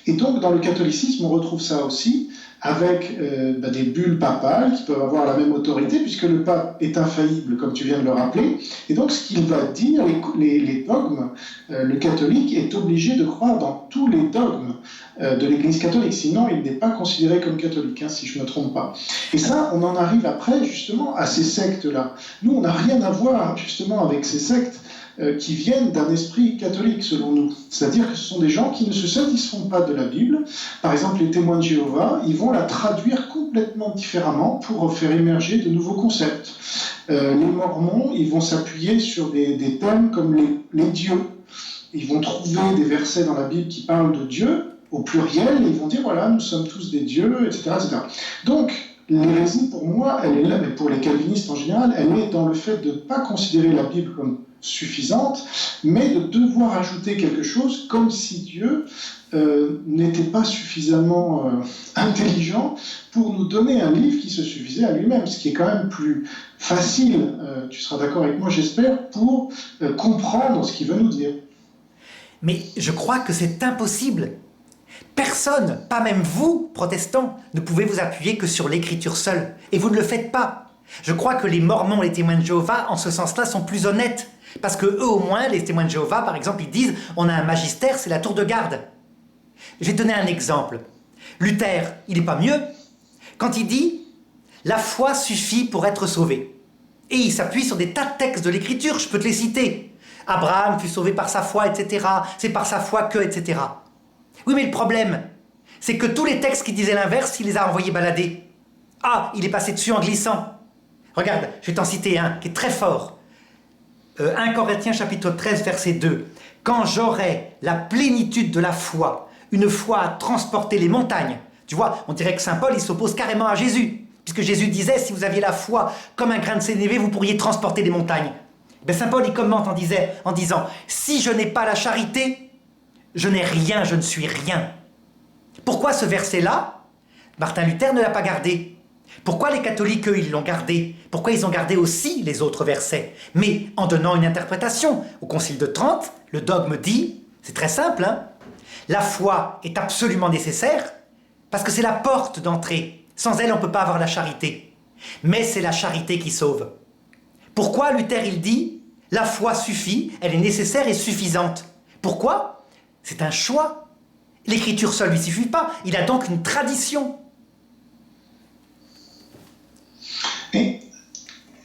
Et donc, dans le catholicisme, on retrouve ça aussi, avec des bulles papales qui peuvent avoir la même autorité, puisque le pape est infaillible, comme tu viens de le rappeler. Et donc, ce qu'il va dire, les dogmes, le catholique est obligé de croire dans tous les dogmes de l'Église catholique. Sinon, il n'est pas considéré comme catholique, si je ne me trompe pas. Et ça, on en arrive après, justement, à ces sectes-là. Nous, on n'a rien à voir, justement, avec ces sectes qui viennent d'un esprit catholique, selon nous. C'est-à-dire que ce sont des gens qui ne se satisfont pas de la Bible. Par exemple, les témoins de Jéhovah, ils vont la traduire complètement différemment pour faire émerger de nouveaux concepts. Les Mormons, ils vont s'appuyer sur des thèmes comme les dieux. Ils vont trouver des versets dans la Bible qui parlent de Dieu, au pluriel, et ils vont dire, voilà, nous sommes tous des dieux, etc. etc. Donc, l'hérésie, pour moi, elle est là, mais pour les calvinistes en général, elle est dans le fait de ne pas considérer la Bible comme suffisante, mais de devoir ajouter quelque chose comme si Dieu n'était pas suffisamment intelligent pour nous donner un livre qui se suffisait à lui-même, ce qui est quand même plus facile, tu seras d'accord avec moi j'espère, pour comprendre ce qu'il veut nous dire. Mais je crois que c'est impossible. Personne, pas même vous, protestants, ne pouvez vous appuyer que sur l'écriture seule. Et vous ne le faites pas. Je crois que les Mormons et les témoins de Jéhovah, en ce sens-là, sont plus honnêtes. Parce que eux, au moins, les témoins de Jéhovah, par exemple, ils disent « on a un magistère, c'est la tour de garde ». Je vais te donner un exemple. Luther, il n'est pas mieux quand il dit « la foi suffit pour être sauvé ». Et il s'appuie sur des tas de textes de l'écriture, je peux te les citer. Abraham fut sauvé par sa foi, etc. C'est par sa foi que, etc. Oui, mais le problème, c'est que tous les textes qui disaient l'inverse, il les a envoyés balader. Ah, il est passé dessus en glissant. Regarde, je vais t'en citer un qui est très fort. 1 Corinthiens chapitre 13, verset 2. « Quand j'aurai la plénitude de la foi, une foi à transporter les montagnes. » Tu vois, on dirait que saint Paul, il s'oppose carrément à Jésus. Puisque Jésus disait, si vous aviez la foi comme un grain de sénévé, vous pourriez transporter des montagnes. Ben, saint Paul, il commente en disant, si je n'ai pas la charité, je n'ai rien, je ne suis rien. Pourquoi ce verset-là, Martin Luther ne l'a pas gardé? Pourquoi les catholiques, eux, ils l'ont gardé? Pourquoi ils ont gardé aussi les autres versets? Mais en donnant une interprétation. Au Concile de Trente, le dogme dit, c'est très simple, la foi est absolument nécessaire parce que c'est la porte d'entrée. Sans elle, on ne peut pas avoir la charité. Mais c'est la charité qui sauve. Pourquoi Luther, il dit, la foi suffit, elle est nécessaire et suffisante. Pourquoi? C'est un choix. L'écriture seule ne lui suffit pas. Il a donc une tradition. Et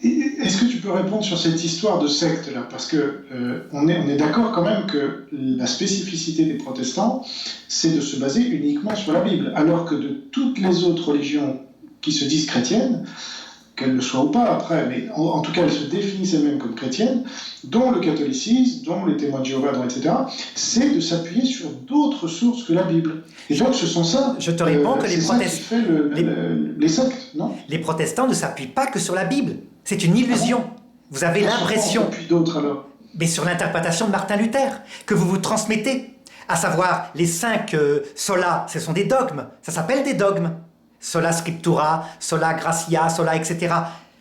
est-ce que tu peux répondre sur cette histoire de secte là? Parce que on est d'accord quand même que la spécificité des protestants, c'est de se baser uniquement sur la Bible, alors que de toutes les autres religions qui se disent chrétiennes, qu'elle le soit ou pas après, mais en tout cas elle se définissent elle-même comme chrétienne, dont le catholicisme, dont les témoins de Jéhovah, etc., c'est de s'appuyer sur d'autres sources que la Bible. Et donc ce sont ça, je te réponds que c'est ça qui fait les sectes, non? Les protestants ne s'appuient pas que sur la Bible. C'est une illusion. Vous avez l'impression... Puis d'autres alors. Mais sur l'interprétation de Martin Luther, que vous vous transmettez. À savoir, les 5 sola, ce sont des dogmes. Ça s'appelle des dogmes. Sola scriptura, sola gratia, sola, etc.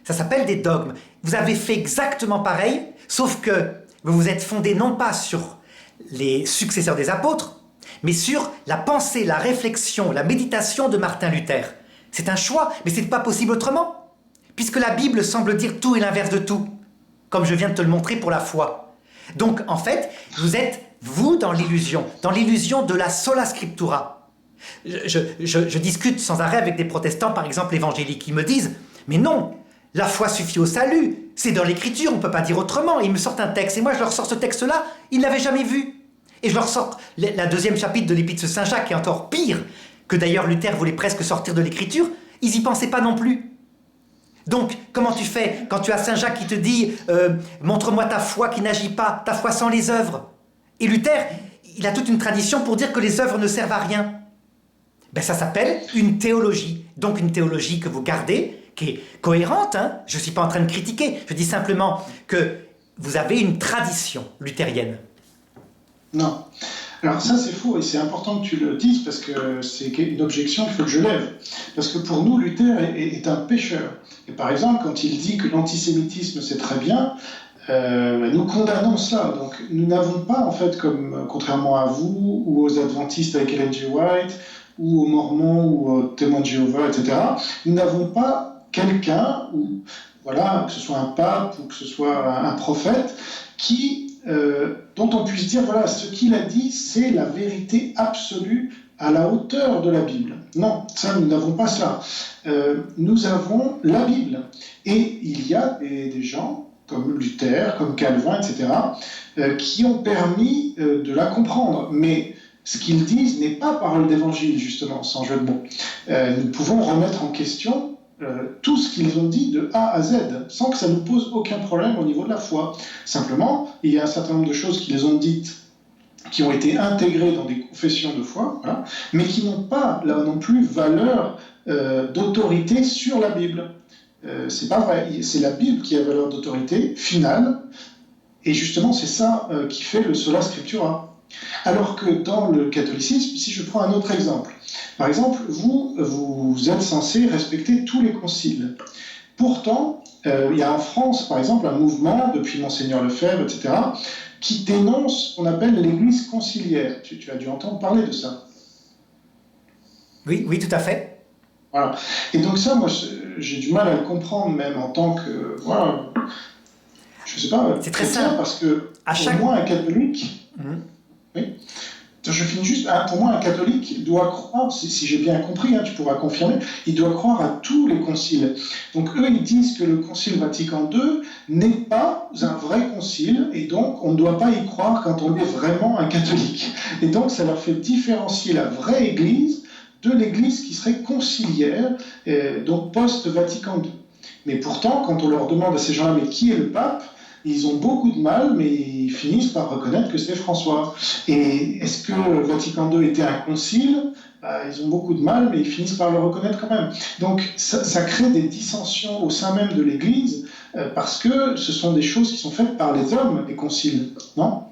Ça s'appelle des dogmes. Vous avez fait exactement pareil, sauf que vous vous êtes fondé non pas sur les successeurs des apôtres, mais sur la pensée, la réflexion, la méditation de Martin Luther. C'est un choix, mais ce n'est pas possible autrement, puisque la Bible semble dire tout et l'inverse de tout, comme je viens de te le montrer pour la foi. Donc, en fait, vous êtes, vous, dans l'illusion de la sola scriptura. Je discute sans arrêt avec des protestants, par exemple évangéliques, qui me disent « Mais non, la foi suffit au salut, c'est dans l'écriture, on ne peut pas dire autrement. » Ils me sortent un texte, et moi je leur sors ce texte-là, ils ne l'avaient jamais vu. Et je leur sors la deuxième chapitre de l'Épître de Saint-Jacques, qui est encore pire, que d'ailleurs Luther voulait presque sortir de l'écriture, ils n'y pensaient pas non plus. Donc, comment tu fais quand tu as Saint-Jacques qui te dit « Montre-moi ta foi qui n'agit pas, ta foi sans les œuvres ». Et Luther, il a toute une tradition pour dire que les œuvres ne servent à rien. Ben, ça s'appelle une théologie. Donc une théologie que vous gardez, qui est cohérente, hein. Je ne suis pas en train de critiquer, je dis simplement que vous avez une tradition luthérienne. Non. Alors ça c'est faux et c'est important que tu le dises parce que c'est une objection qu'il faut que je lève. Parce que pour nous, Luther est un pécheur. Et par exemple, quand il dit que l'antisémitisme c'est très bien, nous condamnons cela. Donc nous n'avons pas, en fait, contrairement à vous ou aux adventistes avec Ellen G. White, ou aux Mormons ou aux témoins de Jéhovah, etc., nous n'avons pas quelqu'un, ou voilà, que ce soit un pape ou que ce soit un prophète, dont on puisse dire, voilà, ce qu'il a dit, c'est la vérité absolue à la hauteur de la Bible. Non, ça, nous n'avons pas cela. Nous avons la Bible. Et il y a des gens, comme Luther, comme Calvin, etc., qui ont permis de la comprendre. Mais ce qu'ils disent n'est pas parole d'évangile, justement, sans jeu de mots. Nous pouvons remettre en question tout ce qu'ils ont dit de A à Z, sans que ça nous pose aucun problème au niveau de la foi. Simplement, il y a un certain nombre de choses qu'ils ont dites, qui ont été intégrées dans des confessions de foi, voilà, mais qui n'ont pas, là non plus, valeur d'autorité sur la Bible. C'est pas vrai, c'est la Bible qui a valeur d'autorité finale, et justement, c'est ça qui fait le sola scriptura. Alors que dans le catholicisme, si je prends un autre exemple, par exemple, vous êtes censé respecter tous les conciles. Pourtant, il y a en France, par exemple, un mouvement, depuis Monseigneur Lefebvre, etc., qui dénonce ce qu'on appelle l'Église conciliaire. Tu as dû entendre parler de ça. Oui, oui, tout à fait. Voilà. Et donc ça, moi, j'ai du mal à le comprendre, même en tant que... Voilà, je sais pas, c'est très simple. Parce que pour moi, un catholique... Oui. Je finis juste. Pour moi, un catholique doit croire, si j'ai bien compris, hein, tu pourras confirmer, il doit croire à tous les conciles. Donc eux, ils disent que le Concile Vatican II n'est pas un vrai concile, et donc on ne doit pas y croire quand on est vraiment un catholique. Et donc ça leur fait différencier la vraie Église de l'Église qui serait conciliaire, donc post-Vatican II. Mais pourtant, quand on leur demande à ces gens-là, mais qui est le pape ? Ils ont beaucoup de mal, mais ils finissent par reconnaître que c'est François. Et est-ce que le Vatican II était un concile ? Ils ont beaucoup de mal, mais ils finissent par le reconnaître quand même. Donc ça crée des dissensions au sein même de l'Église, parce que ce sont des choses qui sont faites par les hommes, les conciles, non ?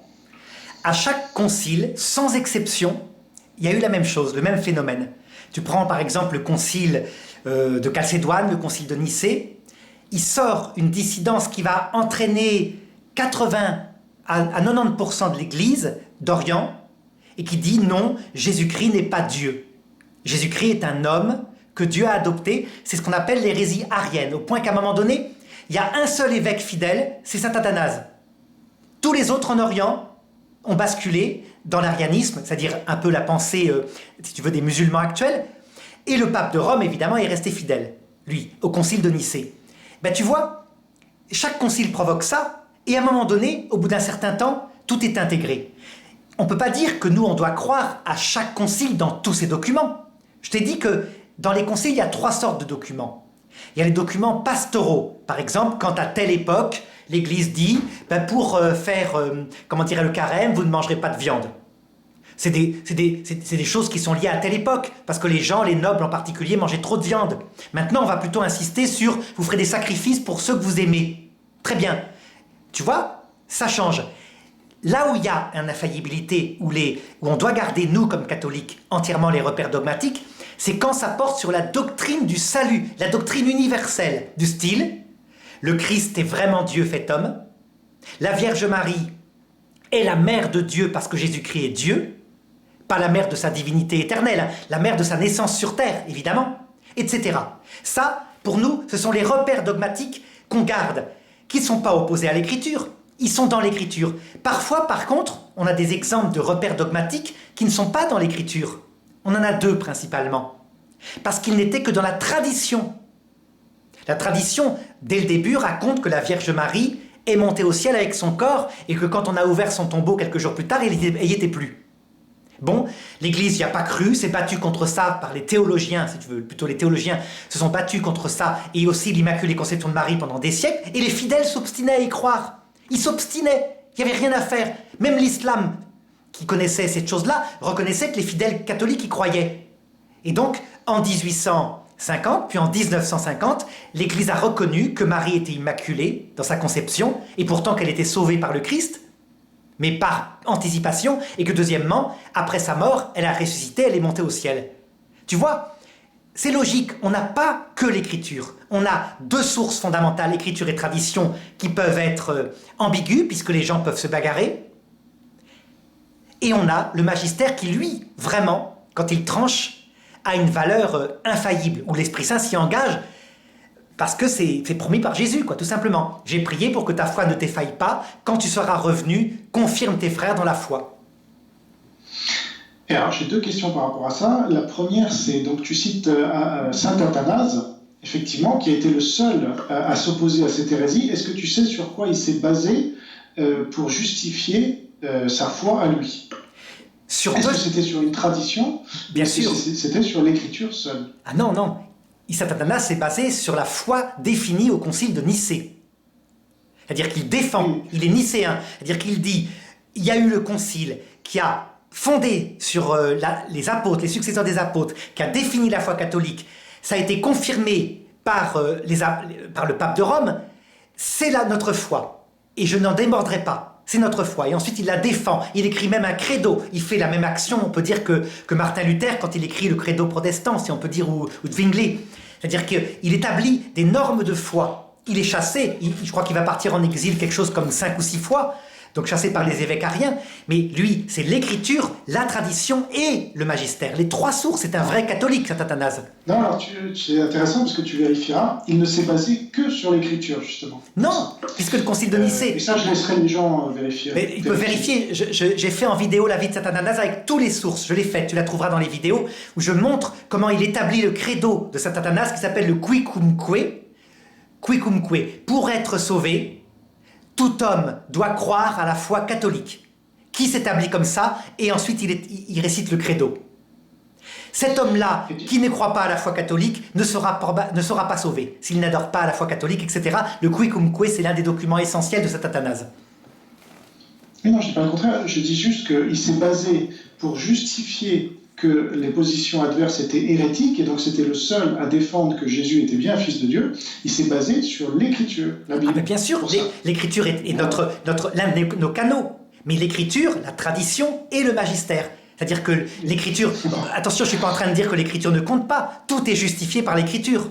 À chaque concile, sans exception, il y a eu la même chose, le même phénomène. Tu prends par exemple le concile de Chalcédoine, le concile de Nicée, il sort une dissidence qui va entraîner 80 à 90% de l'Église d'Orient et qui dit non, Jésus-Christ n'est pas Dieu. Jésus-Christ est un homme que Dieu a adopté. C'est ce qu'on appelle l'hérésie arienne, au point qu'à un moment donné, il y a un seul évêque fidèle, c'est saint Athanase. Tous les autres en Orient ont basculé dans l'arianisme, c'est-à-dire un peu la pensée, si tu veux, des musulmans actuels. Et le pape de Rome, évidemment, est resté fidèle, lui, au concile de Nicée. Ben, tu vois, chaque concile provoque ça, et à un moment donné, au bout d'un certain temps, tout est intégré. On ne peut pas dire que nous, on doit croire à chaque concile dans tous ces documents. Je t'ai dit que dans les conciles, il y a 3 sortes de documents. Il y a les documents pastoraux. Par exemple, quand à telle époque, l'Église dit, pour faire, comment dirait le carême, vous ne mangerez pas de viande. C'est des choses qui sont liées à telle époque, parce que les gens, les nobles en particulier, mangeaient trop de viande. Maintenant, on va plutôt insister sur, vous ferez des sacrifices pour ceux que vous aimez. Très bien. Tu vois, ça change. Là où il y a une infaillibilité, où on doit garder, nous, comme catholiques, entièrement les repères dogmatiques, c'est quand ça porte sur la doctrine du salut, la doctrine universelle, du style, le Christ est vraiment Dieu fait homme, la Vierge Marie est la mère de Dieu parce que Jésus-Christ est Dieu, pas la mère de sa divinité éternelle, la mère de sa naissance sur terre, évidemment, etc. Ça, pour nous, ce sont les repères dogmatiques qu'on garde, qui ne sont pas opposés à l'écriture, ils sont dans l'écriture. Parfois, par contre, on a des exemples de repères dogmatiques qui ne sont pas dans l'écriture. On en a deux principalement, parce qu'ils n'étaient que dans la tradition. La tradition, dès le début, raconte que la Vierge Marie est montée au ciel avec son corps et que quand on a ouvert son tombeau quelques jours plus tard, il n'y était plus. Bon, l'Église n'y a pas cru, s'est battue contre ça par les théologiens, si tu veux, plutôt les théologiens se sont battus contre ça, et aussi l'Immaculée Conception de Marie pendant des siècles, et les fidèles s'obstinaient à y croire. Ils s'obstinaient, il n'y avait rien à faire. Même l'islam, qui connaissait cette chose-là, reconnaissait que les fidèles catholiques y croyaient. Et donc, en 1850, puis en 1950, l'Église a reconnu que Marie était immaculée dans sa conception, et pourtant qu'elle était sauvée par le Christ, mais par anticipation, et que deuxièmement, après sa mort, elle a ressuscité, elle est montée au ciel. Tu vois, c'est logique, on n'a pas que l'écriture. On a deux sources fondamentales, écriture et tradition, qui peuvent être ambiguës, puisque les gens peuvent se bagarrer. Et on a le magistère qui, lui, vraiment, quand il tranche, a une valeur infaillible, où l'Esprit Saint s'y engage, parce que c'est promis par Jésus, quoi, tout simplement. J'ai prié pour que ta foi ne t'effaille pas. Quand tu seras revenu, confirme tes frères dans la foi. Et alors, j'ai deux questions par rapport à ça. La première, c'est, donc tu cites saint Athanase, effectivement, qui a été le seul à s'opposer à cette hérésie. Est-ce que tu sais sur quoi il s'est basé pour justifier sa foi à lui ? Est-ce que c'était sur une tradition ? Bien sûr. C'était sur l'écriture seule ? Ah non, non. Saint Athanase s'est basé sur la foi définie au concile de Nicée. C'est-à-dire qu'il défend, il est nicéen. C'est-à-dire qu'il dit, il y a eu le concile qui a fondé sur les apôtres, les successeurs des apôtres, qui a défini la foi catholique. Ça a été confirmé par le pape de Rome. C'est là notre foi. Et je n'en démordrai pas. C'est notre foi. Et ensuite, il la défend. Il écrit même un credo. Il fait la même action, on peut dire, que Martin Luther quand il écrit le credo protestant, si on peut dire, ou Zwingli. C'est-à-dire qu'il établit des normes de foi. Il est chassé. Je crois qu'il va partir en exil quelque chose comme 5 ou 6 fois. Donc chassé par les évêques ariens. Mais lui, c'est l'écriture, la tradition et le magistère. Les trois sources, c'est un vrai catholique, saint Athanase. Non, alors c'est intéressant parce que tu vérifieras. Il ne s'est basé que sur l'écriture, justement. Non, puisque le concile de Nicée... et ça, je laisserai les gens vérifier. Mais ils peuvent vérifier. J'ai fait en vidéo la vie de saint Athanase avec toutes les sources. Je l'ai faite, tu la trouveras dans les vidéos, où je montre comment il établit le credo de saint Athanase qui s'appelle le quicumque. Quicumque. Pour être sauvé, tout homme doit croire à la foi catholique, qui s'établit comme ça, et ensuite il récite le credo. Cet homme-là, qui ne croit pas à la foi catholique, ne sera pas sauvé, s'il n'adore pas à la foi catholique, etc. Le quicumque, c'est l'un des documents essentiels de saint Athanase. Mais non, je ne dis pas le contraire, je dis juste qu'il s'est basé pour justifier que les positions adverses étaient hérétiques, et donc c'était le seul à défendre que Jésus était bien fils de Dieu. Il s'est basé sur l'écriture, la Bible. Ah, mais bien sûr, l'écriture est l'un de nos canaux, mais l'écriture, la tradition et le magistère. C'est-à-dire que l'écriture... Attention, je ne suis pas en train de dire que l'écriture ne compte pas. Tout est justifié par l'écriture.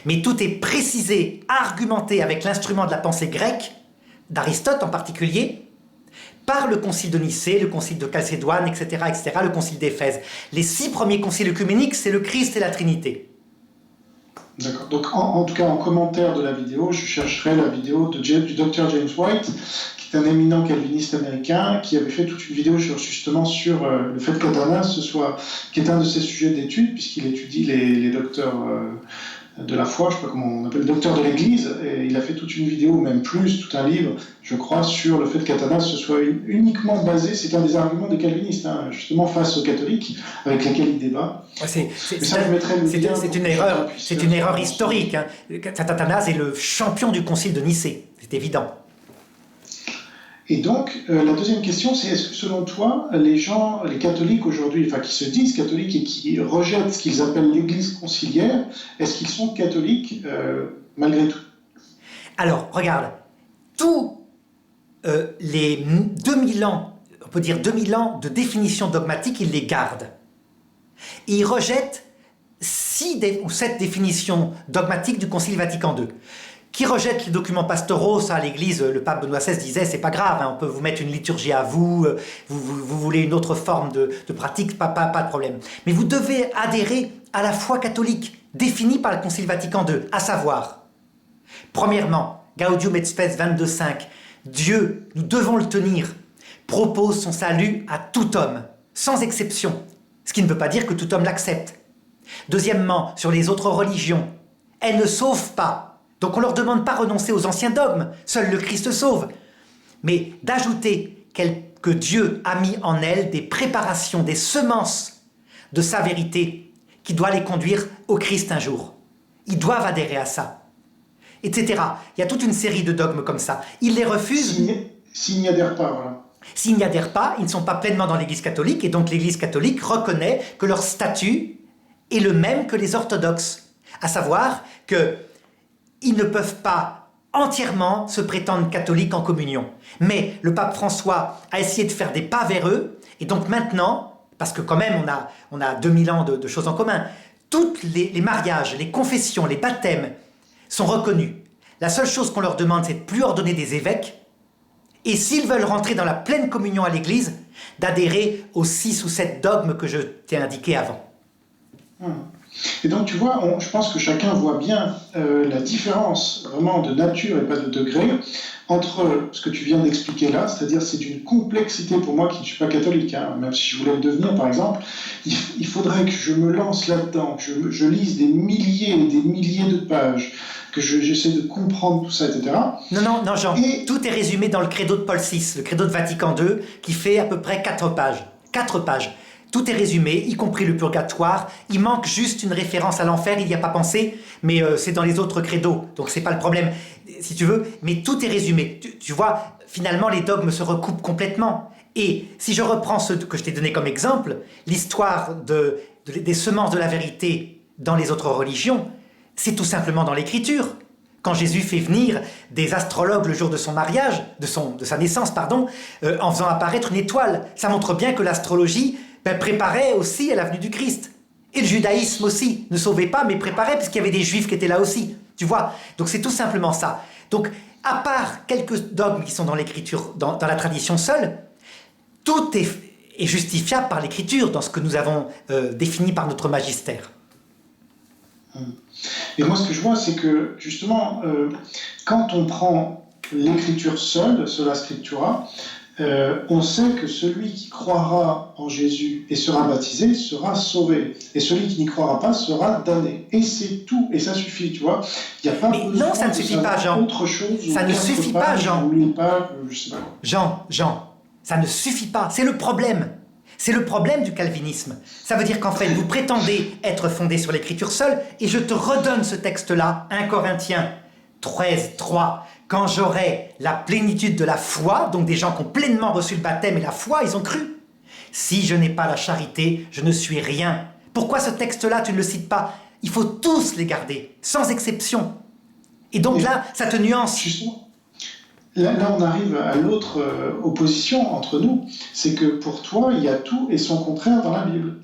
Mais tout est précisé, argumenté avec l'instrument de la pensée grecque, d'Aristote en particulier, par le concile de Nicée, le concile de Chalcédoine, etc., le concile d'Éphèse. Les 6 premiers conciles œcuméniques, c'est le Christ et la Trinité. D'accord. Donc, en tout cas, en commentaire de la vidéo, je chercherai la vidéo du Dr. James White, qui est un éminent calviniste américain, qui avait fait toute une vidéo justement sur le fait qu'Athanase qui est un de ses sujets d'étude, puisqu'il étudie les docteurs de la foi, je ne sais pas comment on appelle, docteur de l'Église, et il a fait toute une vidéo, même plus, tout un livre, je crois, sur le fait qu'Athanas se soit uniquement basé, c'est un des arguments des calvinistes, hein, justement face aux catholiques, avec lesquels il débat. C'est une erreur historique. Hein. Saint Athanas est le champion du concile de Nicée, c'est évident. Et donc, la deuxième question, c'est est-ce que selon toi, les catholiques aujourd'hui, enfin qui se disent catholiques et qui rejettent ce qu'ils appellent l'Église conciliaire, est-ce qu'ils sont catholiques malgré tout? Alors, regarde, tous les 2000 ans, on peut dire 2000 ans de définition dogmatique, ils les gardent. Et ils rejettent 6 ou 7 définitions dogmatiques du Concile Vatican II. Qui rejette les documents pastoraux, ça à l'Église, le pape Benoît XVI disait c'est pas grave, hein, on peut vous mettre une liturgie à vous, vous voulez une autre forme de pratique, pas de problème. Mais vous devez adhérer à la foi catholique, définie par le Concile Vatican II, à savoir, premièrement, Gaudium et Spes 22.5, Dieu, nous devons le tenir, propose son salut à tout homme, sans exception, ce qui ne veut pas dire que tout homme l'accepte. Deuxièmement, sur les autres religions, elles ne sauvent pas. Donc on ne leur demande pas de renoncer aux anciens dogmes, seul le Christ sauve, mais d'ajouter que Dieu a mis en elles des préparations, des semences de sa vérité qui doit les conduire au Christ un jour. Ils doivent adhérer à ça, etc. Il y a toute une série de dogmes comme ça. Ils les refusent. S'ils n'y adhèrent pas, voilà. S'ils n'y adhèrent pas, ils ne sont pas pleinement dans l'Église catholique, et donc l'Église catholique reconnaît que leur statut est le même que les orthodoxes, à savoir qu'ils ne peuvent pas entièrement se prétendre catholiques en communion. Mais le pape François a essayé de faire des pas vers eux, et donc maintenant, parce que quand même on a 2000 ans de choses en commun, tous les mariages, les confessions, les baptêmes sont reconnus. La seule chose qu'on leur demande, c'est de plus ordonner des évêques, et s'ils veulent rentrer dans la pleine communion à l'Église, d'adhérer aux 6 ou 7 dogmes que je t'ai indiqués avant. Et donc tu vois, je pense que chacun voit bien la différence vraiment de nature et pas de degré entre ce que tu viens d'expliquer là, c'est-à-dire c'est d'une complexité pour moi qui ne suis pas catholique, hein, même si je voulais le devenir par exemple, il faudrait que je me lance là-dedans, que je lise des milliers et des milliers de pages, que j'essaie de comprendre tout ça, etc. Non, Jean, tout est résumé dans le credo de Paul VI, le credo de Vatican II, qui fait à peu près 4 pages. 4 pages. Tout est résumé, y compris le purgatoire. Il manque juste une référence à l'enfer, il n'y a pas pensé, mais c'est dans les autres credos, donc c'est pas le problème, si tu veux. Mais tout est résumé. Tu vois, finalement, les dogmes se recoupent complètement. Et si je reprends ceux que je t'ai donné comme exemple, l'histoire des semences de la vérité dans les autres religions, c'est tout simplement dans l'Écriture. Quand Jésus fait venir des astrologues le jour de son mariage, de sa naissance, en faisant apparaître une étoile, ça montre bien que l'astrologie préparait aussi à la venue du Christ. Et le judaïsme aussi, ne sauvait pas, mais préparait, puisqu'il y avait des juifs qui étaient là aussi. Tu vois? Donc c'est tout simplement ça. Donc, à part quelques dogmes qui sont dans l'Écriture, dans la tradition seule, tout est justifiable par l'Écriture, dans ce que nous avons défini par notre magistère. Et moi, ce que je vois, c'est que, justement, quand on prend l'Écriture seule, sola scriptura, on sait que celui qui croira en Jésus et sera baptisé sera sauvé. Et celui qui n'y croira pas sera damné. Et c'est tout. Et ça suffit, tu vois. Il n'y a pas besoin non, ça ne suffit pas, Jean. Autre chose, ça ne suffit pas, Jean. Je sais pas. Jean, ça ne suffit pas. C'est le problème. C'est le problème du calvinisme. Ça veut dire qu'en fait, vous prétendez être fondé sur l'Écriture seule, et je te redonne ce texte-là, 1 Corinthiens 13:3. Quand j'aurai la plénitude de la foi, donc des gens qui ont pleinement reçu le baptême et la foi, ils ont cru. Si je n'ai pas la charité, je ne suis rien. Pourquoi ce texte-là, tu ne le cites pas? Il faut tous les garder, sans exception. Et donc là, ça te nuance. Justement, là, on arrive à l'autre opposition entre nous. C'est que pour toi, il y a tout et son contraire dans la Bible.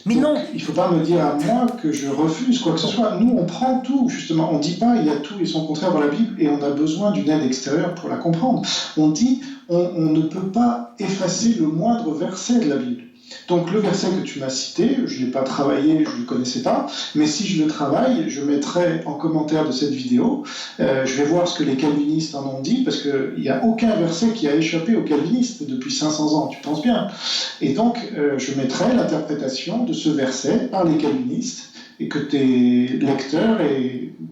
Mais donc, non. Il ne faut pas me dire à moi que je refuse quoi que ce soit. Nous, on prend tout, justement. On ne dit pas il y a tout et son contraire dans la Bible et on a besoin d'une aide extérieure pour la comprendre. On dit on ne peut pas effacer le moindre verset de la Bible. Donc le verset que tu m'as cité, je ne l'ai pas travaillé, je ne le connaissais pas, mais si je le travaille, je mettrai en commentaire de cette vidéo, je vais voir ce que les calvinistes en ont dit, parce qu'il n'y a aucun verset qui a échappé aux calvinistes depuis 500 ans, tu penses bien. Et donc je mettrai l'interprétation de ce verset par les calvinistes, et que tes lecteurs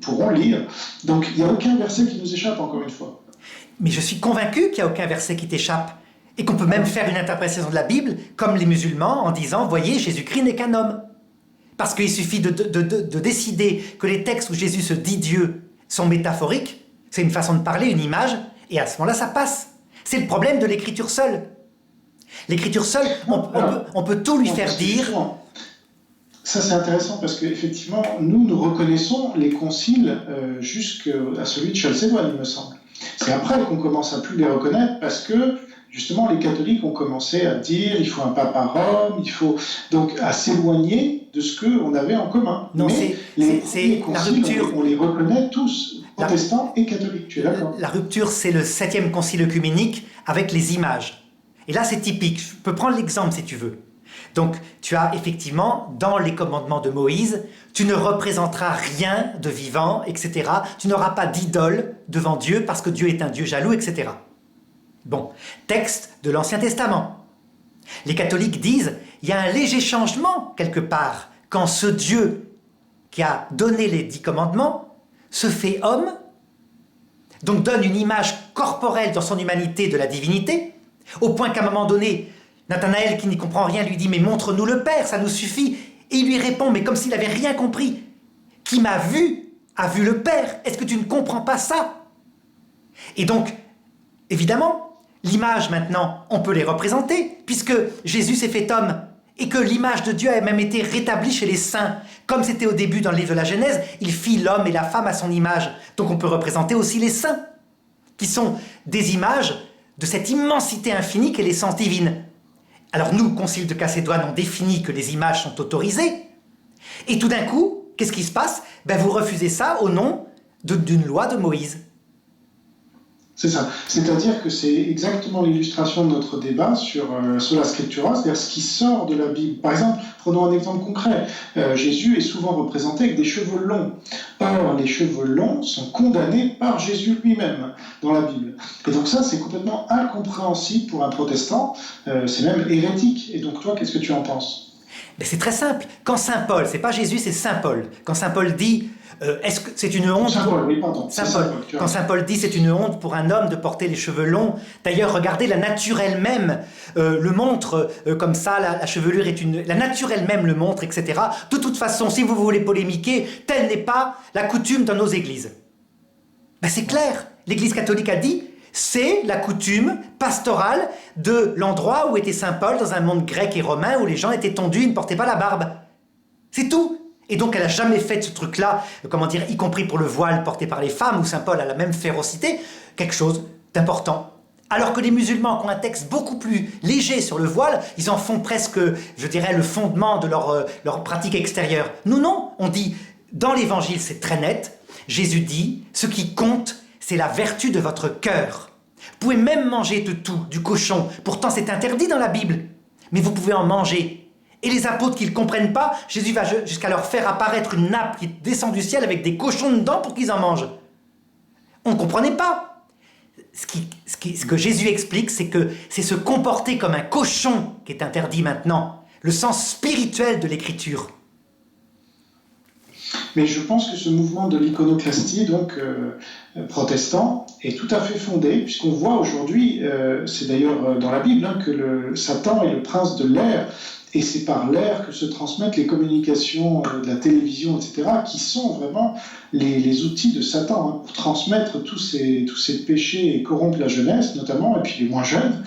pourront lire. Donc il n'y a aucun verset qui nous échappe, encore une fois. Mais je suis convaincu qu'il n'y a aucun verset qui t'échappe. Et qu'on peut même faire une interprétation de la Bible, comme les musulmans, en disant, voyez, Jésus-Christ n'est qu'un homme. Parce qu'il suffit de décider que les textes où Jésus se dit Dieu sont métaphoriques, c'est une façon de parler, une image, et à ce moment-là, ça passe. C'est le problème de l'écriture seule. L'écriture seule, on peut tout lui faire dire. Ça, c'est intéressant parce qu'effectivement, nous reconnaissons les conciles jusqu'à celui de Chalcédoine, il me semble. C'est après qu'on commence à plus les reconnaître parce que, justement, les catholiques ont commencé à dire il faut un pape à Rome, il faut donc à s'éloigner de ce qu'on avait en commun. Non, mais c'est la rupture. On les reconnaît tous, protestants et catholiques, tu es d'accord? La rupture, c'est le 7e concile œcuménique avec les images. Et là, c'est typique. Je peux prendre l'exemple si tu veux. Donc, tu as effectivement, dans les commandements de Moïse, tu ne représenteras rien de vivant, etc. Tu n'auras pas d'idole devant Dieu parce que Dieu est un Dieu jaloux, etc. Bon, texte de l'Ancien Testament. Les catholiques disent, il y a un léger changement quelque part quand ce Dieu qui a donné les 10 commandements se fait homme, donc donne une image corporelle dans son humanité de la divinité, au point qu'à un moment donné, Nathanaël, qui n'y comprend rien, lui dit « Mais montre-nous le Père, ça nous suffit !» Et il lui répond, mais comme s'il n'avait rien compris, « Qui m'a vu, a vu le Père. Est-ce que tu ne comprends pas ça ?» Et donc, évidemment, l'image maintenant, on peut les représenter, puisque Jésus s'est fait homme, et que l'image de Dieu a même été rétablie chez les saints. Comme c'était au début dans le livre de la Genèse, il fit l'homme et la femme à son image. Donc on peut représenter aussi les saints, qui sont des images de cette immensité infinie qu'est l'essence divine. Alors nous, Concile de Chalcédoine, on définit que les images sont autorisées. Et tout d'un coup, qu'est-ce qui se passe? Vous refusez ça au nom d'une loi de Moïse. C'est ça. C'est-à-dire que c'est exactement l'illustration de notre débat sur la Scriptura, c'est-à-dire ce qui sort de la Bible. Par exemple, prenons un exemple concret. Jésus est souvent représenté avec des cheveux longs. Or, les cheveux longs sont condamnés par Jésus lui-même dans la Bible. Et donc ça, c'est complètement incompréhensible pour un protestant. C'est même hérétique. Et donc toi, qu'est-ce que tu en penses? C'est très simple. Quand Saint Paul, c'est pas Jésus, c'est Saint Paul. Quand Saint Paul dit est-ce que c'est une honte? Saint Paul, oui, pardon. Saint Paul. Quand Saint Paul dit c'est une honte pour un homme de porter les cheveux longs. D'ailleurs, regardez, la nature elle-même le montre comme ça. La chevelure est la nature elle-même le montre, etc. De toute façon, si vous voulez polémiquer, telle n'est pas la coutume dans nos églises. C'est clair. L'Église catholique a dit c'est la coutume pastorale de l'endroit où était Saint Paul dans un monde grec et romain où les gens étaient tondus et ne portaient pas la barbe. C'est tout. Et donc elle n'a jamais fait ce truc-là, y compris pour le voile porté par les femmes, où Saint Paul a la même férocité, quelque chose d'important. Alors que les musulmans qui ont un texte beaucoup plus léger sur le voile, ils en font presque, je dirais, le fondement de leur pratique extérieure. Nous non, on dit, dans l'évangile c'est très net, Jésus dit, ce qui compte, c'est la vertu de votre cœur. Vous pouvez même manger de tout, du cochon, pourtant c'est interdit dans la Bible, mais vous pouvez en manger. Et les apôtres qui ne le comprennent pas, Jésus va jusqu'à leur faire apparaître une nappe qui descend du ciel avec des cochons dedans pour qu'ils en mangent. On ne comprenait pas. Ce que Jésus explique, c'est que c'est se comporter comme un cochon qui est interdit maintenant. Le sens spirituel de l'écriture. Mais je pense que ce mouvement de l'iconoclastie, donc protestant, est tout à fait fondé, puisqu'on voit aujourd'hui, c'est d'ailleurs dans la Bible, que Satan est le prince de l'air, et c'est par l'air que se transmettent les communications de la télévision, etc., qui sont vraiment les outils de Satan pour transmettre tous ces péchés et corrompre la jeunesse, notamment, et puis les moins jeunes.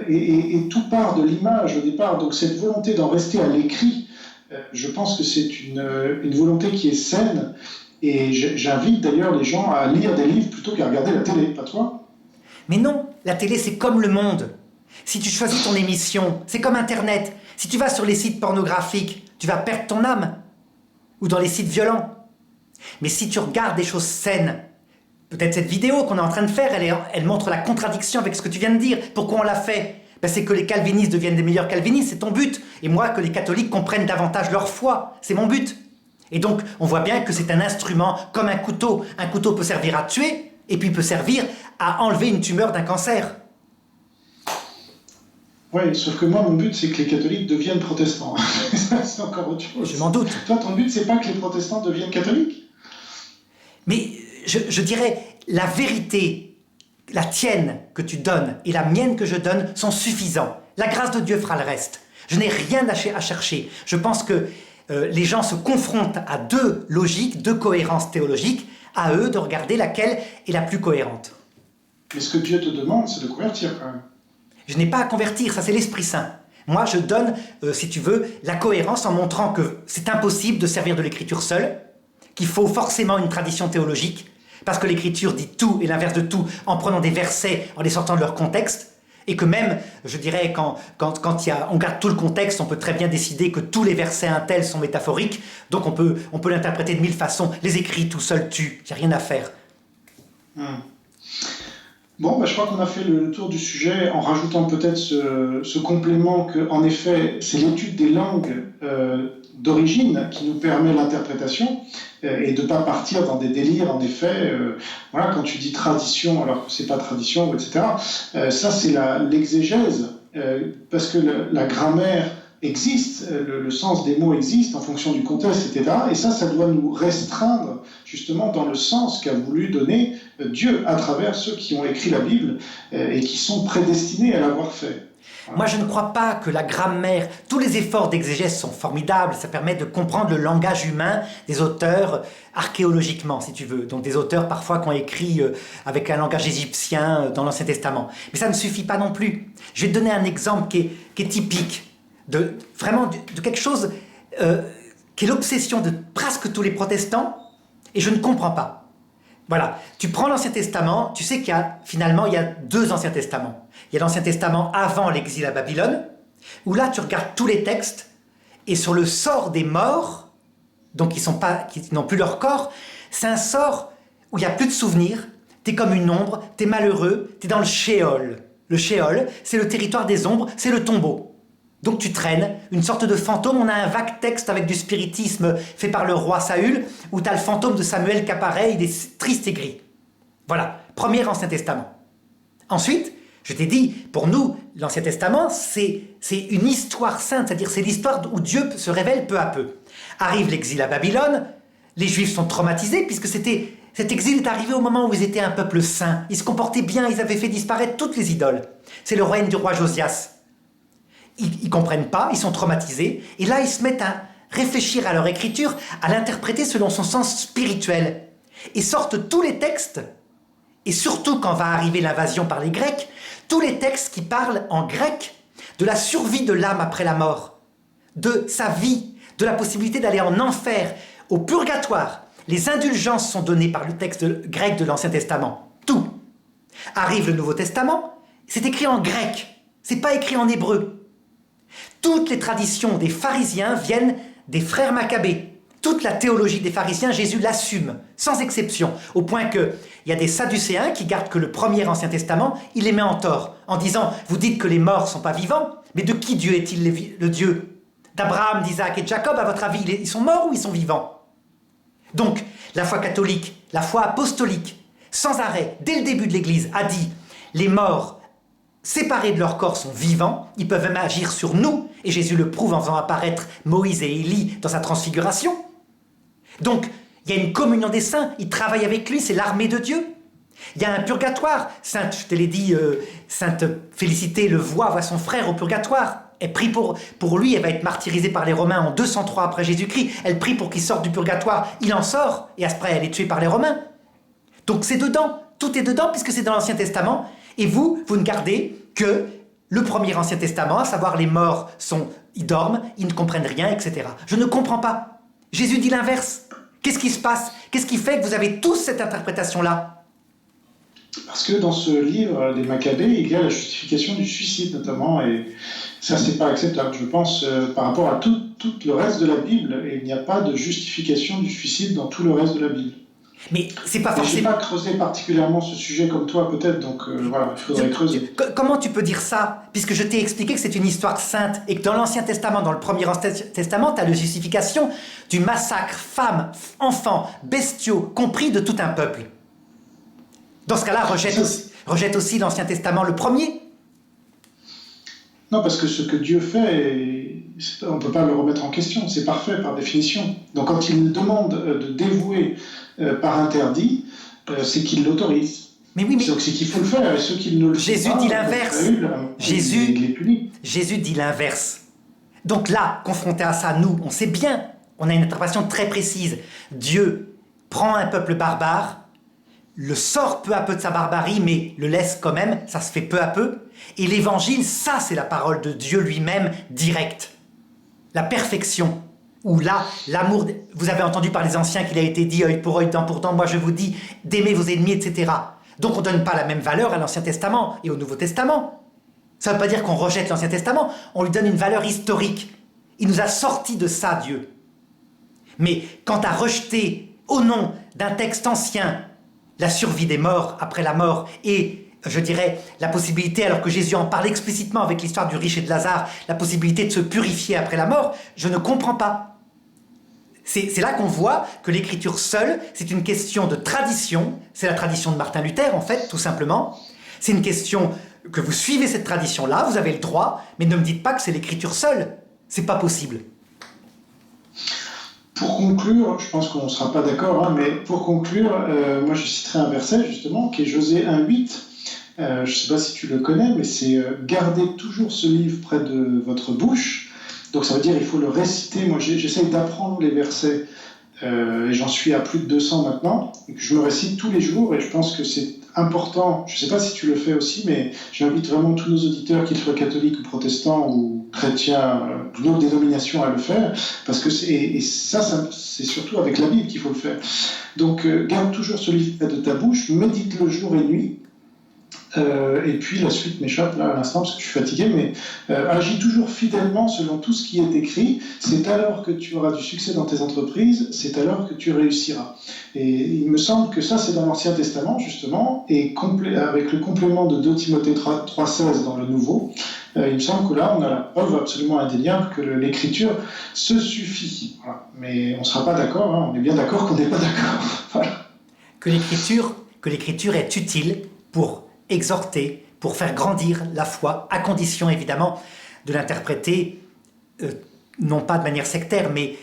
Et tout part de l'image au départ, donc cette volonté d'en rester à l'écrit, je pense que c'est une volonté qui est saine, et j'invite d'ailleurs les gens à lire des livres plutôt qu'à regarder la télé, pas toi? Mais non, la télé c'est comme le monde. Si tu choisis ton émission, c'est comme Internet. Si tu vas sur les sites pornographiques, tu vas perdre ton âme. Ou dans les sites violents. Mais si tu regardes des choses saines, peut-être cette vidéo qu'on est en train de faire, elle montre la contradiction avec ce que tu viens de dire. Pourquoi on l'a fait? C'est que les calvinistes deviennent des meilleurs calvinistes, c'est ton but. Et moi, que les catholiques comprennent davantage leur foi, c'est mon but. Et donc, on voit bien que c'est un instrument comme un couteau. Un couteau peut servir à tuer, et puis peut servir à enlever une tumeur d'un cancer. Ouais, sauf que moi, mon but, c'est que les catholiques deviennent protestants. C'est encore autre chose. Je m'en doute. Toi, ton but, c'est pas que les protestants deviennent catholiques? Mais je dirais, la vérité, la tienne que tu donnes et la mienne que je donne sont suffisants. La grâce de Dieu fera le reste. Je n'ai rien à chercher. Je pense que les gens se confrontent à deux logiques, deux cohérences théologiques, à eux de regarder laquelle est la plus cohérente. Mais ce que Dieu te demande, c'est de convertir quand même. Je n'ai pas à convertir, ça c'est l'Esprit Saint. Moi je donne, si tu veux, la cohérence en montrant que c'est impossible de servir de l'Écriture seule, qu'il faut forcément une tradition théologique, parce que l'Écriture dit tout et l'inverse de tout en prenant des versets, en les sortant de leur contexte, et que même, je dirais, quand on garde tout le contexte, on peut très bien décider que tous les versets un tel sont métaphoriques, donc on peut l'interpréter de mille façons. Les écrits tout seuls tuent, il n'y a rien à faire. Bon, je crois qu'on a fait le tour du sujet en rajoutant peut-être ce complément que, en effet, c'est l'étude des langues d'origine qui nous permet l'interprétation et de ne pas partir dans des délires, en effet. Voilà, quand tu dis tradition alors que c'est pas tradition, etc. Ça, c'est l'exégèse, parce que la grammaire existe, le sens des mots existe en fonction du contexte, etc. Et ça doit nous restreindre justement dans le sens qu'a voulu donner Dieu à travers ceux qui ont écrit la Bible et qui sont prédestinés à l'avoir fait. Voilà. Moi, je ne crois pas que la grammaire, tous les efforts d'exégèse sont formidables, ça permet de comprendre le langage humain des auteurs archéologiquement, si tu veux, donc des auteurs parfois qui ont écrit avec un langage égyptien dans l'Ancien Testament. Mais ça ne suffit pas non plus. Je vais te donner un exemple qui est typique de quelque chose qui est l'obsession de presque tous les protestants, et je ne comprends pas. Voilà, tu prends l'Ancien Testament, tu sais qu'il y a deux Anciens Testaments. Il y a l'Ancien Testament avant l'exil à Babylone, où là tu regardes tous les textes, et sur le sort des morts, donc qui n'ont plus leur corps, c'est un sort où il n'y a plus de souvenirs, t'es comme une ombre, t'es malheureux, t'es dans le Sheol. Le Sheol, c'est le territoire des ombres, c'est le tombeau. Donc tu traînes, une sorte de fantôme. On a un vague texte avec du spiritisme fait par le roi Saül, où tu as le fantôme de Samuel qui apparaît, il est triste et gris. Voilà, premier Ancien Testament. Ensuite, je t'ai dit, pour nous, l'Ancien Testament, c'est une histoire sainte, c'est-à-dire c'est l'histoire où Dieu se révèle peu à peu. Arrive l'exil à Babylone, les Juifs sont traumatisés, puisque cet exil est arrivé au moment où ils étaient un peuple saint. Ils se comportaient bien, ils avaient fait disparaître toutes les idoles. C'est le règne du roi Josias. Ils comprennent pas, ils sont traumatisés, et là ils se mettent à réfléchir à leur écriture, à l'interpréter selon son sens spirituel, et sortent tous les textes, et surtout quand va arriver l'invasion par les Grecs, tous les textes qui parlent en grec de la survie de l'âme après la mort, de sa vie, de la possibilité d'aller en enfer, au purgatoire. Les indulgences sont données par le texte grec de l'Ancien Testament, tout. Arrive le Nouveau Testament, c'est écrit en grec, c'est pas écrit en hébreu. Toutes les traditions des pharisiens viennent des frères Maccabées. Toute la théologie des pharisiens, Jésus l'assume, sans exception, au point qu'il y a des sadducéens qui gardent que le premier Ancien Testament, il les met en tort, en disant « Vous dites que les morts ne sont pas vivants, mais de qui Dieu est-il le Dieu? D'Abraham, d'Isaac et de Jacob, à votre avis, ils sont morts ou ils sont vivants ?» Donc, la foi catholique, la foi apostolique, sans arrêt, dès le début de l'Église, a dit « Les morts séparés de leur corps sont vivants, ils peuvent même agir sur nous, et Jésus le prouve en faisant apparaître Moïse et Élie dans sa transfiguration. Donc, il y a une communion des saints, ils travaillent avec lui, c'est l'armée de Dieu. Il y a un purgatoire, sainte, je te l'ai dit, sainte Félicité le voit son frère au purgatoire. Elle prie pour lui, elle va être martyrisée par les Romains en 203 après Jésus-Christ. Elle prie pour qu'il sorte du purgatoire, il en sort, et après elle est tuée par les Romains. Donc c'est dedans, tout est dedans puisque c'est dans l'Ancien Testament. Et vous ne gardez que le premier Ancien Testament, à savoir les morts ils dorment, ils ne comprennent rien, etc. Je ne comprends pas. Jésus dit l'inverse. Qu'est-ce qui se passe? Qu'est-ce qui fait que vous avez tous cette interprétation-là? Parce que dans ce livre des Maccabées, il y a la justification du suicide notamment, et ça c'est pas acceptable, je pense, par rapport à tout le reste de la Bible, et il n'y a pas de justification du suicide dans tout le reste de la Bible. Mais c'est pas forcément... Je n'ai pas creusé particulièrement ce sujet comme toi peut-être, donc voilà, il faudrait creuser. Comment tu peux dire ça? Puisque je t'ai expliqué que c'est une histoire sainte, et que dans l'Ancien Testament, dans le premier Ancien Testament, tu as la justification du massacre, femmes, enfants, bestiaux, compris de tout un peuple. Dans ce cas-là, rejette aussi l'Ancien Testament, le premier. Non, parce que ce que Dieu fait, on ne peut pas le remettre en question, c'est parfait par définition. Donc quand il demande de dévouer par interdit, c'est qu'il l'autorise. Mais oui, mais Donc c'est qu'il faut le faire, et ceux qui ne le font Jésus pas, dit l'inverse. il les punit. Jésus dit l'inverse. Donc là, confronté à ça, nous, on sait bien, on a une interprétation très précise. Dieu prend un peuple barbare, le sort peu à peu de sa barbarie, mais le laisse quand même, ça se fait peu à peu. Et l'évangile, ça c'est la parole de Dieu lui-même, directe. La perfection, où là, l'amour, vous avez entendu par les anciens qu'il a été dit œil pour œil, dent pour dent, moi je vous dis d'aimer vos ennemis, etc. Donc on ne donne pas la même valeur à l'Ancien Testament et au Nouveau Testament. Ça ne veut pas dire qu'on rejette l'Ancien Testament, on lui donne une valeur historique. Il nous a sortis de ça, Dieu. Mais quant à rejeter, au nom d'un texte ancien, la survie des morts après la mort et, je dirais, la possibilité, alors que Jésus en parle explicitement avec l'histoire du riche et de Lazare, la possibilité de se purifier après la mort, je ne comprends pas. C'est là qu'on voit que l'écriture seule, c'est une question de tradition, c'est la tradition de Martin Luther en fait, tout simplement. C'est une question que vous suivez cette tradition-là, vous avez le droit, mais ne me dites pas que c'est l'écriture seule. C'est pas possible. Pour conclure, je pense qu'on ne sera pas d'accord, mais pour conclure, moi je citerai un verset justement qui est Josée 1,8. Je ne sais pas si tu le connais, mais c'est gardez toujours ce livre près de votre bouche. Donc ça veut dire il faut le réciter. Moi j'essaye d'apprendre les versets et j'en suis à plus de 200 maintenant. Et que je me récite tous les jours et je pense que c'est important. Je ne sais pas si tu le fais aussi, mais j'invite vraiment tous nos auditeurs, qu'ils soient catholiques ou protestants ou chrétiens d'une autre dénomination, à le faire, parce que ça c'est surtout avec la Bible qu'il faut le faire. Donc garde toujours ce livre près de ta bouche, médite-le jour et nuit. Et puis la suite m'échappe là à l'instant parce que je suis fatigué, mais agis toujours fidèlement selon tout ce qui est écrit. C'est alors que tu auras du succès dans tes entreprises, c'est alors que tu réussiras. Et il me semble que ça c'est dans l'Ancien Testament justement, et avec le complément de 2 Timothée 3,16 dans le Nouveau, il me semble que là on a la preuve absolument indéniable que l'écriture se suffit. Voilà. Mais on ne sera pas d'accord, hein. On est bien d'accord qu'on n'est pas d'accord. Voilà. Que l'écriture est utile pour exhorter, pour faire grandir la foi, à condition évidemment de l'interpréter, non pas de manière sectaire, mais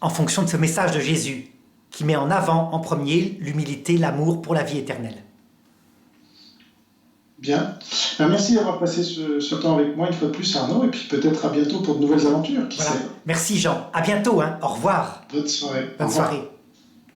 en fonction de ce message de Jésus, qui met en avant en premier l'humilité, l'amour pour la vie éternelle. Bien. Merci d'avoir passé ce temps avec moi une fois de plus, Arnaud, et puis peut-être à bientôt pour de nouvelles aventures. Qui Voilà. sait. Merci Jean. À bientôt. Hein. Au revoir. Bonne soirée. Bonne soirée.